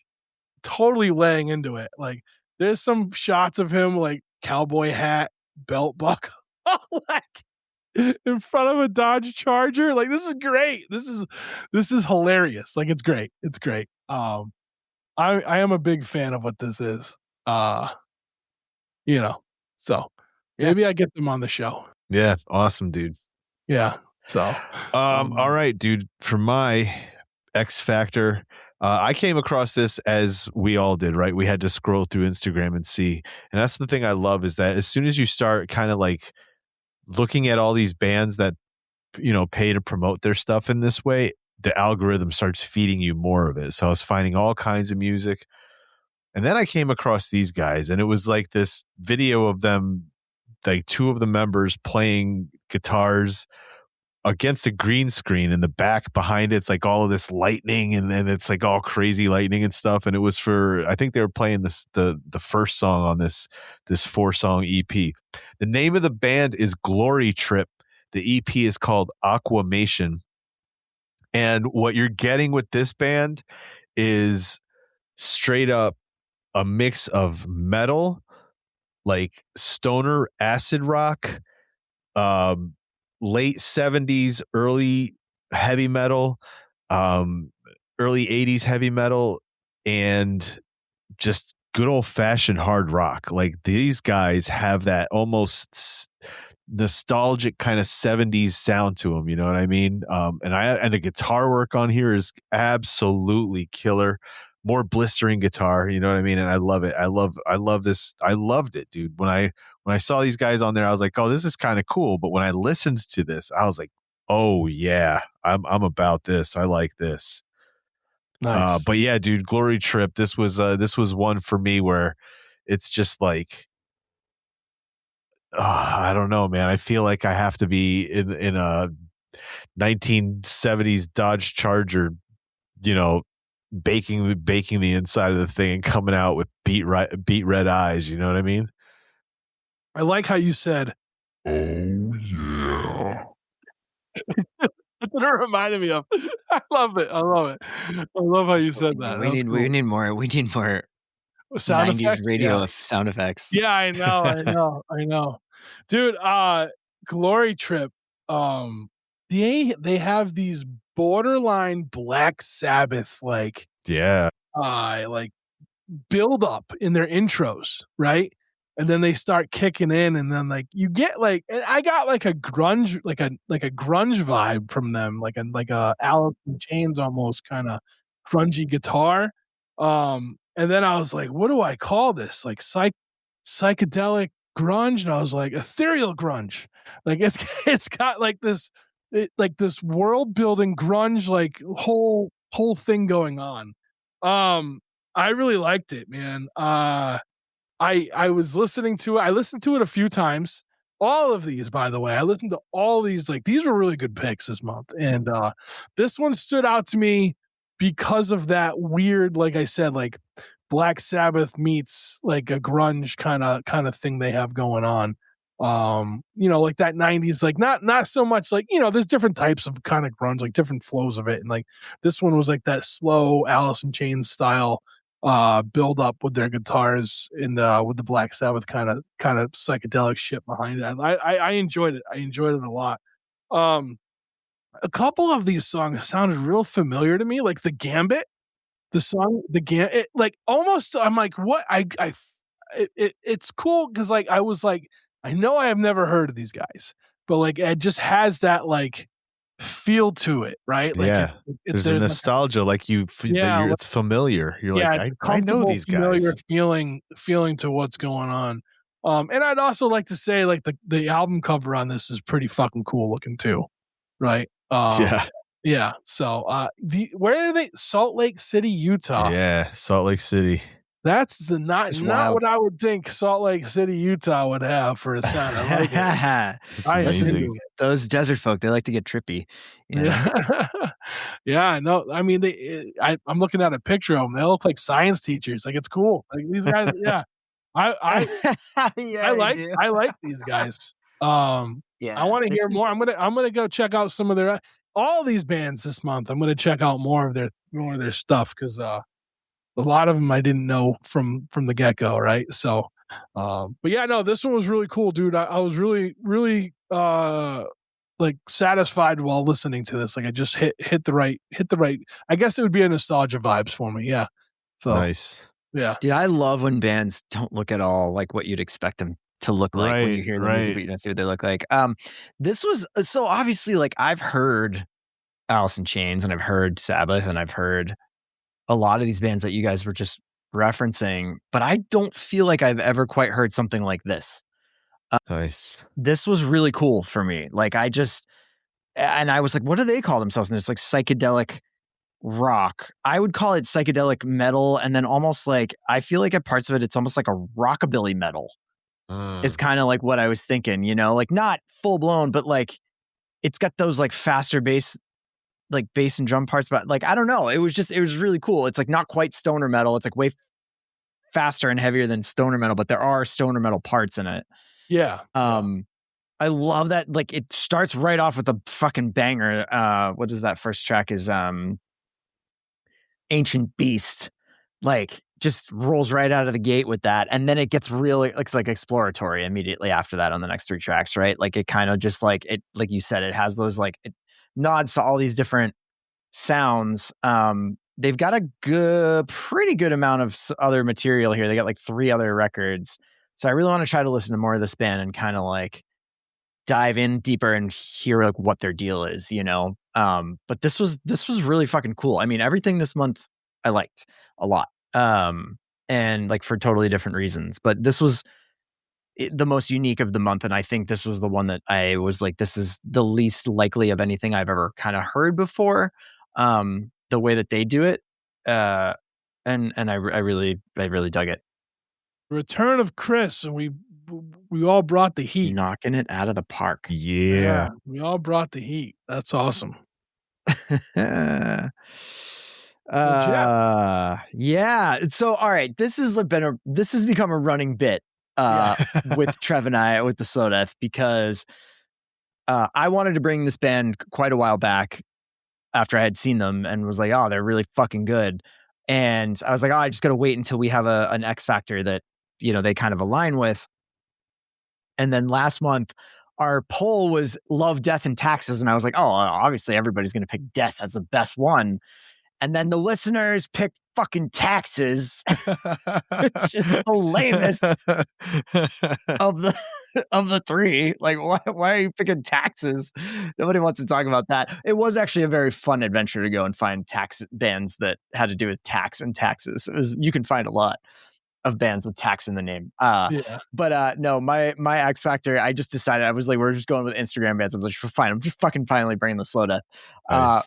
totally laying into it. Like, there's some shots of him like cowboy hat, belt buckle, like in front of a Dodge Charger. Like, this is great. This is hilarious. Like, it's great. It's great. I am a big fan of what this is. So maybe I get them on the show. Yeah, awesome, dude. Yeah. So all right, dude. For my X Factor, I came across this as we all did, right? We had to scroll through Instagram and see. And that's the thing I love, is that as soon as you start kind of like looking at all these bands that, pay to promote their stuff in this way, the algorithm starts feeding you more of it. So I was finding all kinds of music. And then I came across these guys, and it was like this video of them, like two of the members playing guitars against a green screen, in the back behind it's like all of this lightning, and then it's like all crazy lightning and stuff. And it was I think they were playing the first song on this 4-song EP. The name of the band is Glory Trip. The EP is called Aquamation. And what you're getting with this band is straight up a mix of metal, like stoner acid rock, late 70s, early heavy metal, early 80s heavy metal, and just good old fashioned hard rock. Like, these guys have that almost nostalgic kind of 70s sound to them, you know what I mean? And the guitar work on here is absolutely killer. More blistering guitar, you know what I mean? And I love it. I love this. I loved it, dude. When I saw these guys on there, I was like, oh, this is kind of cool. But when I listened to this, I was like, oh yeah, I'm about this. I like this. Nice. But yeah, dude, Glory Trip. This was one for me where it's just like, I don't know, man. I feel like I have to be in a 1970s Dodge Charger, baking the inside of the thing and coming out with beat red eyes. You know what I mean? I like how you said, "Oh yeah." That's what it reminded me of. I love it. I love how you said that. We need more sound 90s effects? radio sound effects. Yeah, I know. Dude, Glory Trip, they have these borderline Black Sabbath like build up in their intros, right? And then they start kicking in, and then like you get like, and I got like a grunge, like a grunge vibe from them, like a Alice in Chains almost kind of grungy guitar. And then I was like, what do I call this? Like psychedelic grunge, and I was like, ethereal grunge. Like it's got like this world building grunge, like whole thing going on. I really liked it, man. I was listening to it. I listened to it a few times. All of these, by the way, I listened to all these. Like, these were really good picks this month, and this one stood out to me because of that weird, like I said, like Black Sabbath meets like a grunge kind of thing they have going on. Like that 90s, like not so much like, there's different types of kind of grunge, like different flows of it, and like this one was like that slow Alice in Chains style. build up with their guitars and with the Black Sabbath kind of psychedelic shit behind it. I enjoyed it. I enjoyed it a lot. A couple of these songs sounded real familiar to me, like the Gambit, the song, like almost. I'm like, what? It's cool because like I was like, I know I have never heard of these guys, but like it just has that like feel to it, right? Like there's a nostalgia, like it's familiar. You're like, I know these guys. Feeling to what's going on. And I'd also like to say like the album cover on this is pretty fucking cool looking too, right? Yeah. So where are they? Salt Lake City, Utah. Yeah, Salt Lake City. That's not what I would think Salt Lake City, Utah would have for a sound. I like it. Those desert folk, they like to get trippy. You know? Yeah. No, I mean, I'm looking at a picture of them. They look like science teachers. Like it's cool. Like these guys. Yeah. I like these guys. I want to hear more. I'm gonna go check out some of all these bands this month. I'm gonna check out more of their stuff because a lot of them I didn't know from the get go, right? So, but yeah, no, this one was really cool, dude. I was really like satisfied while listening to this. Like I just hit the right. I guess it would be a nostalgia vibes for me. Yeah. So nice. Yeah, dude, I love when bands don't look at all like what you'd expect them to look like when you hear the music, but you don't see what they look like. This was so obviously like I've heard Alice in Chains and I've heard Sabbath and I've heard a lot of these bands that you guys were just referencing, but I don't feel like I've ever quite heard something like this. Nice. This was really cool for me. Like I was like, what do they call themselves? And it's like psychedelic rock. I would call it psychedelic metal, and then almost like I feel like at parts of it, it's almost like a rockabilly metal. Is kind of like what I was thinking, you know, like not full blown, but like it's got those like faster bass and drum parts. But like I don't know, it was really cool. It's like not quite stoner metal. It's like way faster and heavier than stoner metal, but there are stoner metal parts in it. Yeah. I love that. Like it starts right off with a fucking banger. What is that first track? Is Ancient Beast, like just rolls right out of the gate with that, and then it gets really it's like exploratory immediately after that on the next three tracks, right? Like it kind of just like it, like you said, it has those like it nods to all these different sounds. They've got a pretty good amount of other material here. They got like 3 other records, so I really want to try to listen to more of this band and kind of like dive in deeper and hear like what their deal is, you know. But this was really fucking cool. I mean, everything this month I liked a lot. And like for totally different reasons, but this was the most unique of the month. And I think this was the one that I was like, this is the least likely of anything I've ever kind of heard before. The way that they do it. And I really dug it. Return of Chris, and we all brought the heat. Knocking it out of the park. Yeah. We all brought the heat. That's awesome. Yeah. So all right, this has become a running bit with Trev and I with the Slow Death, because I wanted to bring this band quite a while back after I had seen them and was like, oh, they're really fucking good. And I was like, oh, I just got to wait until we have an X factor that, you know, they kind of align with. And then last month, our poll was Love, Death, and Taxes. And I was like, oh, obviously everybody's going to pick Death as the best one. And then the listeners picked fucking Taxes, which is the lamest of the 3. Like, why are you picking Taxes? Nobody wants to talk about that. It was actually a very fun adventure to go and find tax bands that had to do with tax and taxes. You can find a lot of bands with tax in the name. But no, my X Factor, I just decided, I was like, we're just going with Instagram bands. I was like, fine, I'm just fucking finally bringing the Slow Death. Nice.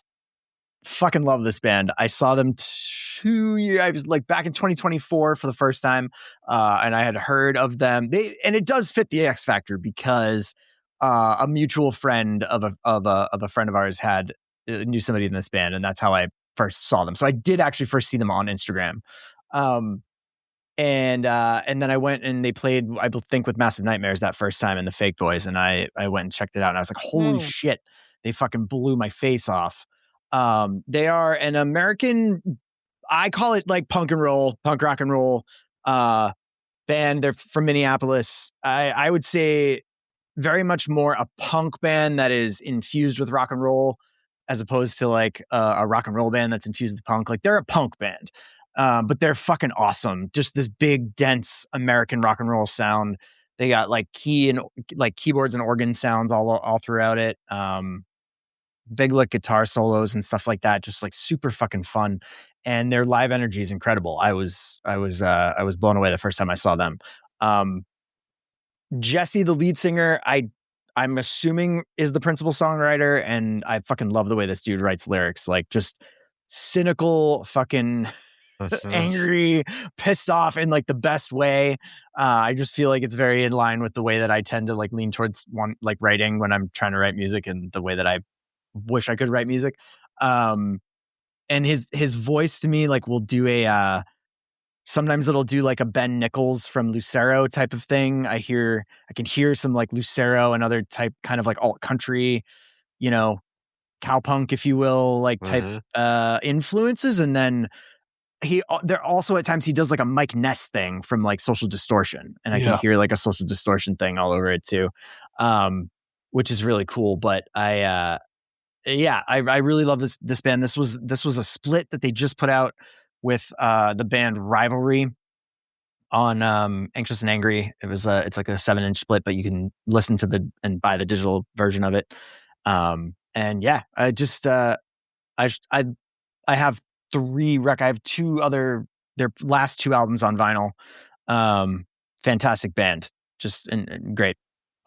Fucking love this band. I saw them 2 years, I was like back in 2024 for the first time. And I had heard of them. And it does fit the X Factor because a mutual friend of a friend of ours knew somebody in this band, and that's how I first saw them. So I did actually first see them on Instagram. And then I went and they played, I think, with Massive Nightmares that first time in the Fake Boys, and I went and checked it out, and I was like, holy shit, they fucking blew my face off. They are an American, I call it like punk rock and roll band. They're from Minneapolis. I would say very much more a punk band that is infused with rock and roll, as opposed to like a rock and roll band that's infused with punk. Like they're a punk band, but they're fucking awesome. Just this big, dense American rock and roll sound. They got like keyboards and organ sounds all throughout it. Big lick guitar solos and stuff like that. Just like super fucking fun. And their live energy is incredible. I was blown away the first time I saw them. Jesse, the lead singer, I'm assuming is the principal songwriter, and I fucking love the way this dude writes lyrics. Like just cynical, fucking angry, pissed off in like the best way. I just feel like it's very in line with the way that I tend to like lean towards writing when I'm trying to write music, and the way that I wish I could write music. And his voice to me like will do a sometimes it'll do like a Ben Nichols from Lucero type of thing. I can hear some like Lucero and other type kind of like alt country, cowpunk, if you will, like type influences. And then there also at times he does like a Mike Ness thing from like Social Distortion, and I can hear like a Social Distortion thing all over it too, which is really cool. But I really love this band. This was a split that they just put out with the band Rivalry on Anxious and Angry. It's like a 7-inch split, but you can listen to and buy the digital version of it. And yeah, I just I have I have their last 2 albums on vinyl. Fantastic band, just and great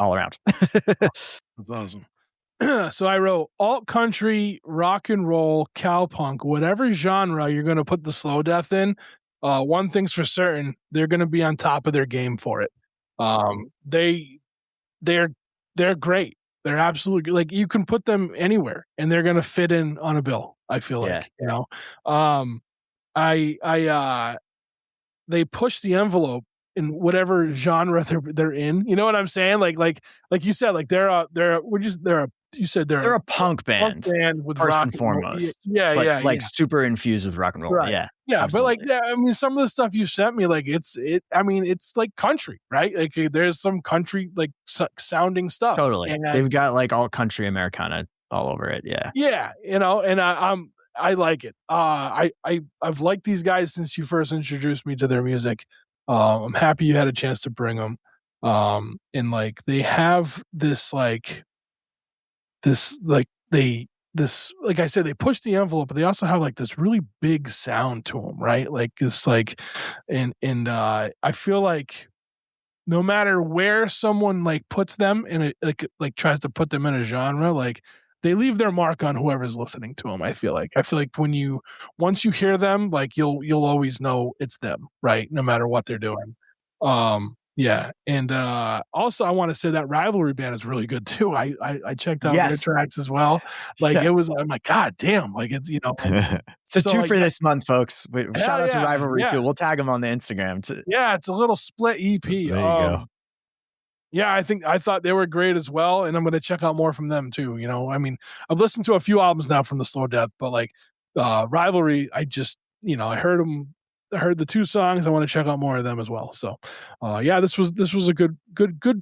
all around. That's awesome. So I wrote alt country, rock and roll, cowpunk, whatever genre you're going to put the Slow Death in. One thing's for certain, they're going to be on top of their game for it. They're great. They're absolutely, like, you can put them anywhere and they're going to fit in on a bill. I feel like, they push the envelope in whatever genre they're in. You know what I'm saying? Like you said, like they're a punk band with first rock and foremost. Yeah, super infused with rock and roll. Right. Yeah, absolutely. But like, I mean, some of the stuff you sent me, like it's like country, right? Like there's some country like sounding stuff. Totally. And they've got like all country Americana all over it. Yeah. And I like it. I've liked these guys since you first introduced me to their music. I'm happy you had a chance to bring them. And like they have this like I said, they push the envelope, but they also have like this really big sound to them, right? Like it's like, and I feel like no matter where someone like puts them in a like tries to put them in a genre, like they leave their mark on whoever's listening to them. I feel like once you hear them, like you'll always know it's them, right? No matter what they're doing. Yeah. And also I want to say that Rivalry band is really good too. I checked out their tracks as well. Like it was, I'm like, God damn, like it's, So 2 for this month, folks. Shout out to Rivalry too. We'll tag them on the Instagram too. Yeah, it's a little split EP. There you go. Yeah, I thought they were great as well, and I'm going to check out more from them too. I mean, I've listened to a few albums now from the Slow Death, but like Rivalry, I just I heard them. I heard the 2 songs. I want to check out more of them as well. So, this was a good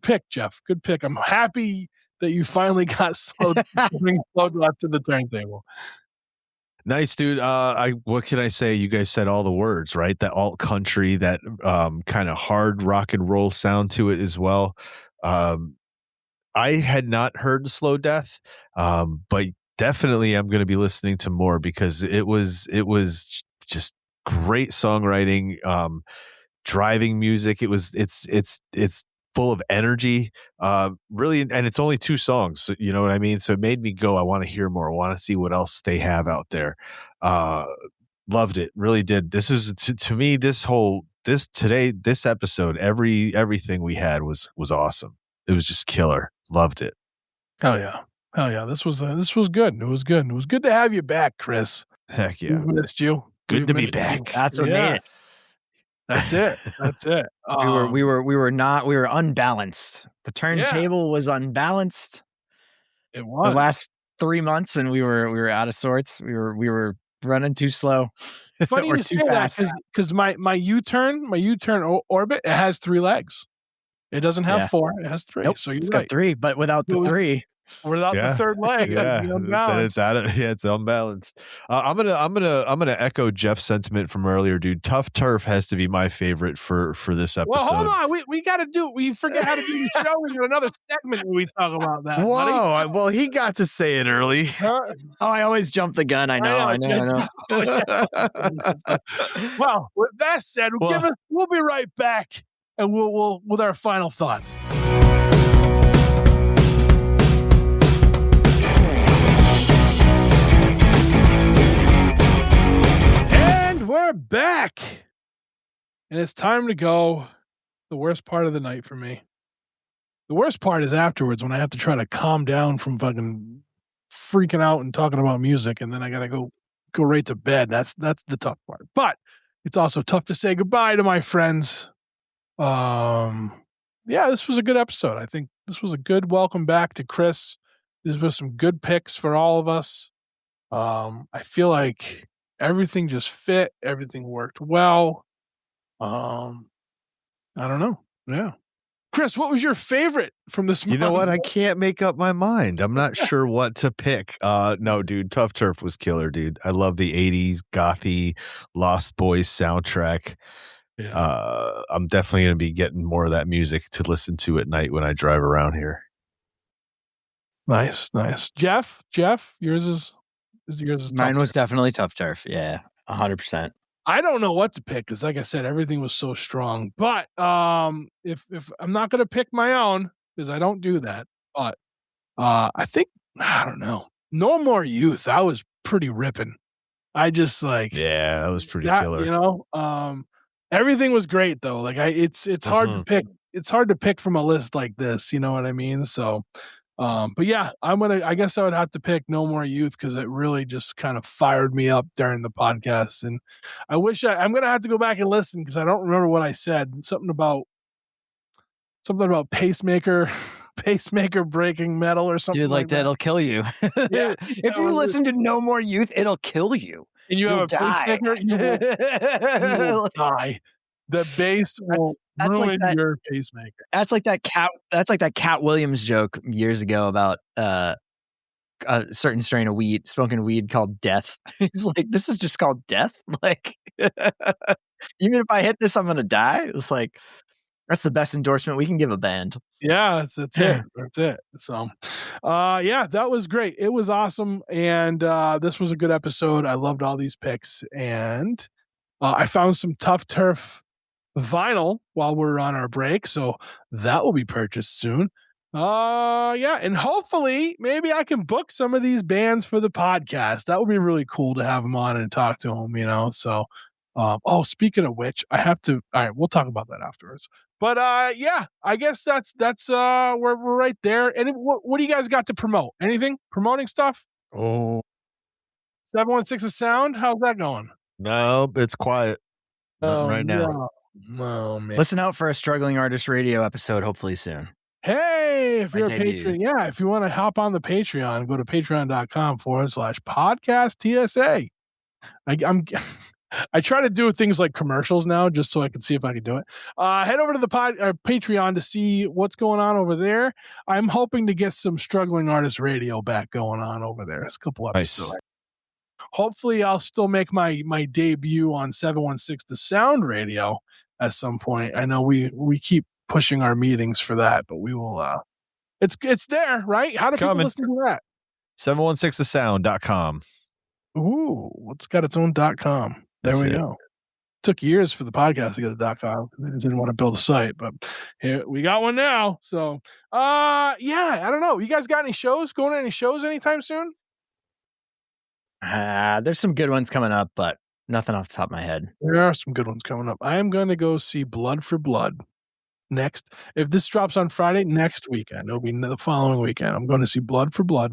pick, Jeff. Good pick. I'm happy that you finally got Slow Death to the turntable. Nice, dude. What can I say? You guys said all the words, right? That alt country, that kind of hard rock and roll sound to it as well. I had not heard Slow Death, but definitely I'm going to be listening to more, because it was just great songwriting, driving music. It's full of energy, really, and it's only 2 songs, you know what I mean? So it made me go, I want to hear more. I want to see what else they have out there. Loved it, really did. This is to me, this episode, everything we had was awesome. It was just killer. Loved it. Hell yeah. This was good. It was good. It was good to have you back, Chris. Heck yeah. We missed you. Good to be back. That's what made it. That's it. We were unbalanced. The turntable was unbalanced. It was the last 3 months, and we were out of sorts. We were running too slow. Funny or you too say fast. that because my U-turn orbit, it has 3 legs. It doesn't have 4. It has 3. Nope, So you're it's right. got 3, but without the 3. Without the third leg, yeah, it's then unbalanced. it's unbalanced. I'm gonna echo Jeff's sentiment from earlier, dude. Tough Turf has to be my favorite for this episode. Well, hold on, we got to do. We forget how to do the show. We do another segment when we talk about that. Whoa! Well, he got to say it early. I always jump the gun. I know. Well, with that said, we'll be right back, and we'll with our final thoughts. And we're back, and it's time to go. The worst part of the night for me. The worst part is afterwards when I have to try to calm down from fucking freaking out and talking about music, and then I gotta go right to bed. That's the tough part. But it's also tough to say goodbye to my friends. Yeah, this was a good episode. I think this was a good welcome back to Chris. This was some good picks for all of us. I feel like everything just fit. Everything worked well. I don't know. Yeah. Chris, what was your favorite from this month? You know what? I can't make up my mind. I'm not sure what to pick. No, dude, Tough Turf was killer, dude. I love the 80s gothy Lost Boys soundtrack. Yeah. I'm definitely going to be getting more of that music to listen to at night when I drive around here. Nice. Jeff, yours is Mine was definitely Tough Turf. Yeah, 100%. I don't know what to pick because, like I said, everything was so strong. But if I'm not going to pick my own because I don't do that, but I think I don't know. No More Youth. I was pretty ripping. I just that was pretty killer. You know, everything was great though. Like it's hard to pick. It's hard to pick from a list like this. You know what I mean? So. But yeah, I guess I would have to pick No More Youth because it really just kind of fired me up during the podcast. And I'm going to have to go back and listen because I don't remember what I said. Something about pacemaker breaking metal or something. Dude, like that'll kill you. Yeah. If you listen to No More Youth, it'll kill you. And you have a pacemaker, you will die. The bass will ruin your pacemaker. That's like that Cat Williams joke years ago about a certain strain of weed, smoking weed called death. He's like, this is just called death. Like, even if I hit this, I'm gonna die. It's like that's the best endorsement we can give a band. Yeah, that's it. That's it. So, yeah, that was great. It was awesome, and this was a good episode. I loved all these picks, and I found some Tough Turf vinyl while we're on our break, so that will be purchased soon. Yeah, and hopefully maybe I can book some of these bands for the podcast. That would be really cool to have them on and talk to them, you know. So speaking of which, I have to all right, we'll talk about that afterwards. But yeah, I guess that's we're right there. And what do you guys got to promote? Anything? Promoting stuff? 716 Sound, how's that going? No, it's quiet. Right now. Oh, man. Listen out for a Struggling Artist Radio episode, hopefully soon. Hey, if you're a patron, if you want to hop on the Patreon, go to patreon.com/podcast TSA. I try to do things like commercials now just so I can see if I can do it. Head over to the Patreon to see what's going on over there. I'm hoping to get some Struggling Artist Radio back going on over there. It's a couple episodes. Nice. Hopefully, I'll still make my debut on 716 The Sound Radio at some point. I know we keep pushing our meetings for that, but we will. It's there, right? How do people listen to that? 716thesound.com. Ooh, it's got its own .com. There we go. Took years for the podcast to get a .com. I didn't want to build a site, but here, we got one now. So, yeah, I don't know. You guys got any shows? Going to any shows anytime soon? There's some good ones coming up, but nothing off the top of my head. There are some good ones coming up. I am going to go see Blood for Blood next. If this drops on Friday, next weekend. It'll be the following weekend. I'm going to see Blood for Blood.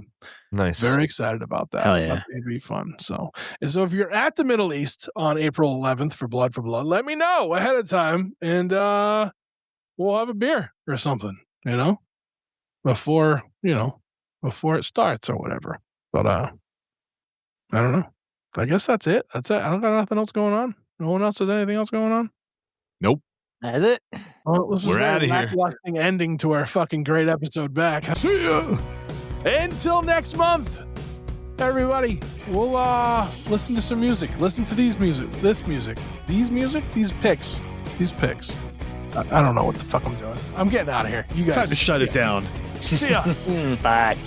Nice. Very excited about that. Hell yeah. That's going to be fun. So if you're at the Middle East on April 11th for Blood, let me know ahead of time, and we'll have a beer or something, before it starts or whatever. But I don't know. I guess that's it. That's it. I don't got nothing else going on. No one else has anything else going on? Nope. That's it. Well, this We're was a outta here. lacklusting ending to our fucking great episode back. See ya. Until next month, everybody. We'll listen to some music. Listen to these picks. I don't know what the fuck I'm doing. I'm getting out of here. You guys. Time to shut it down. See ya. Bye.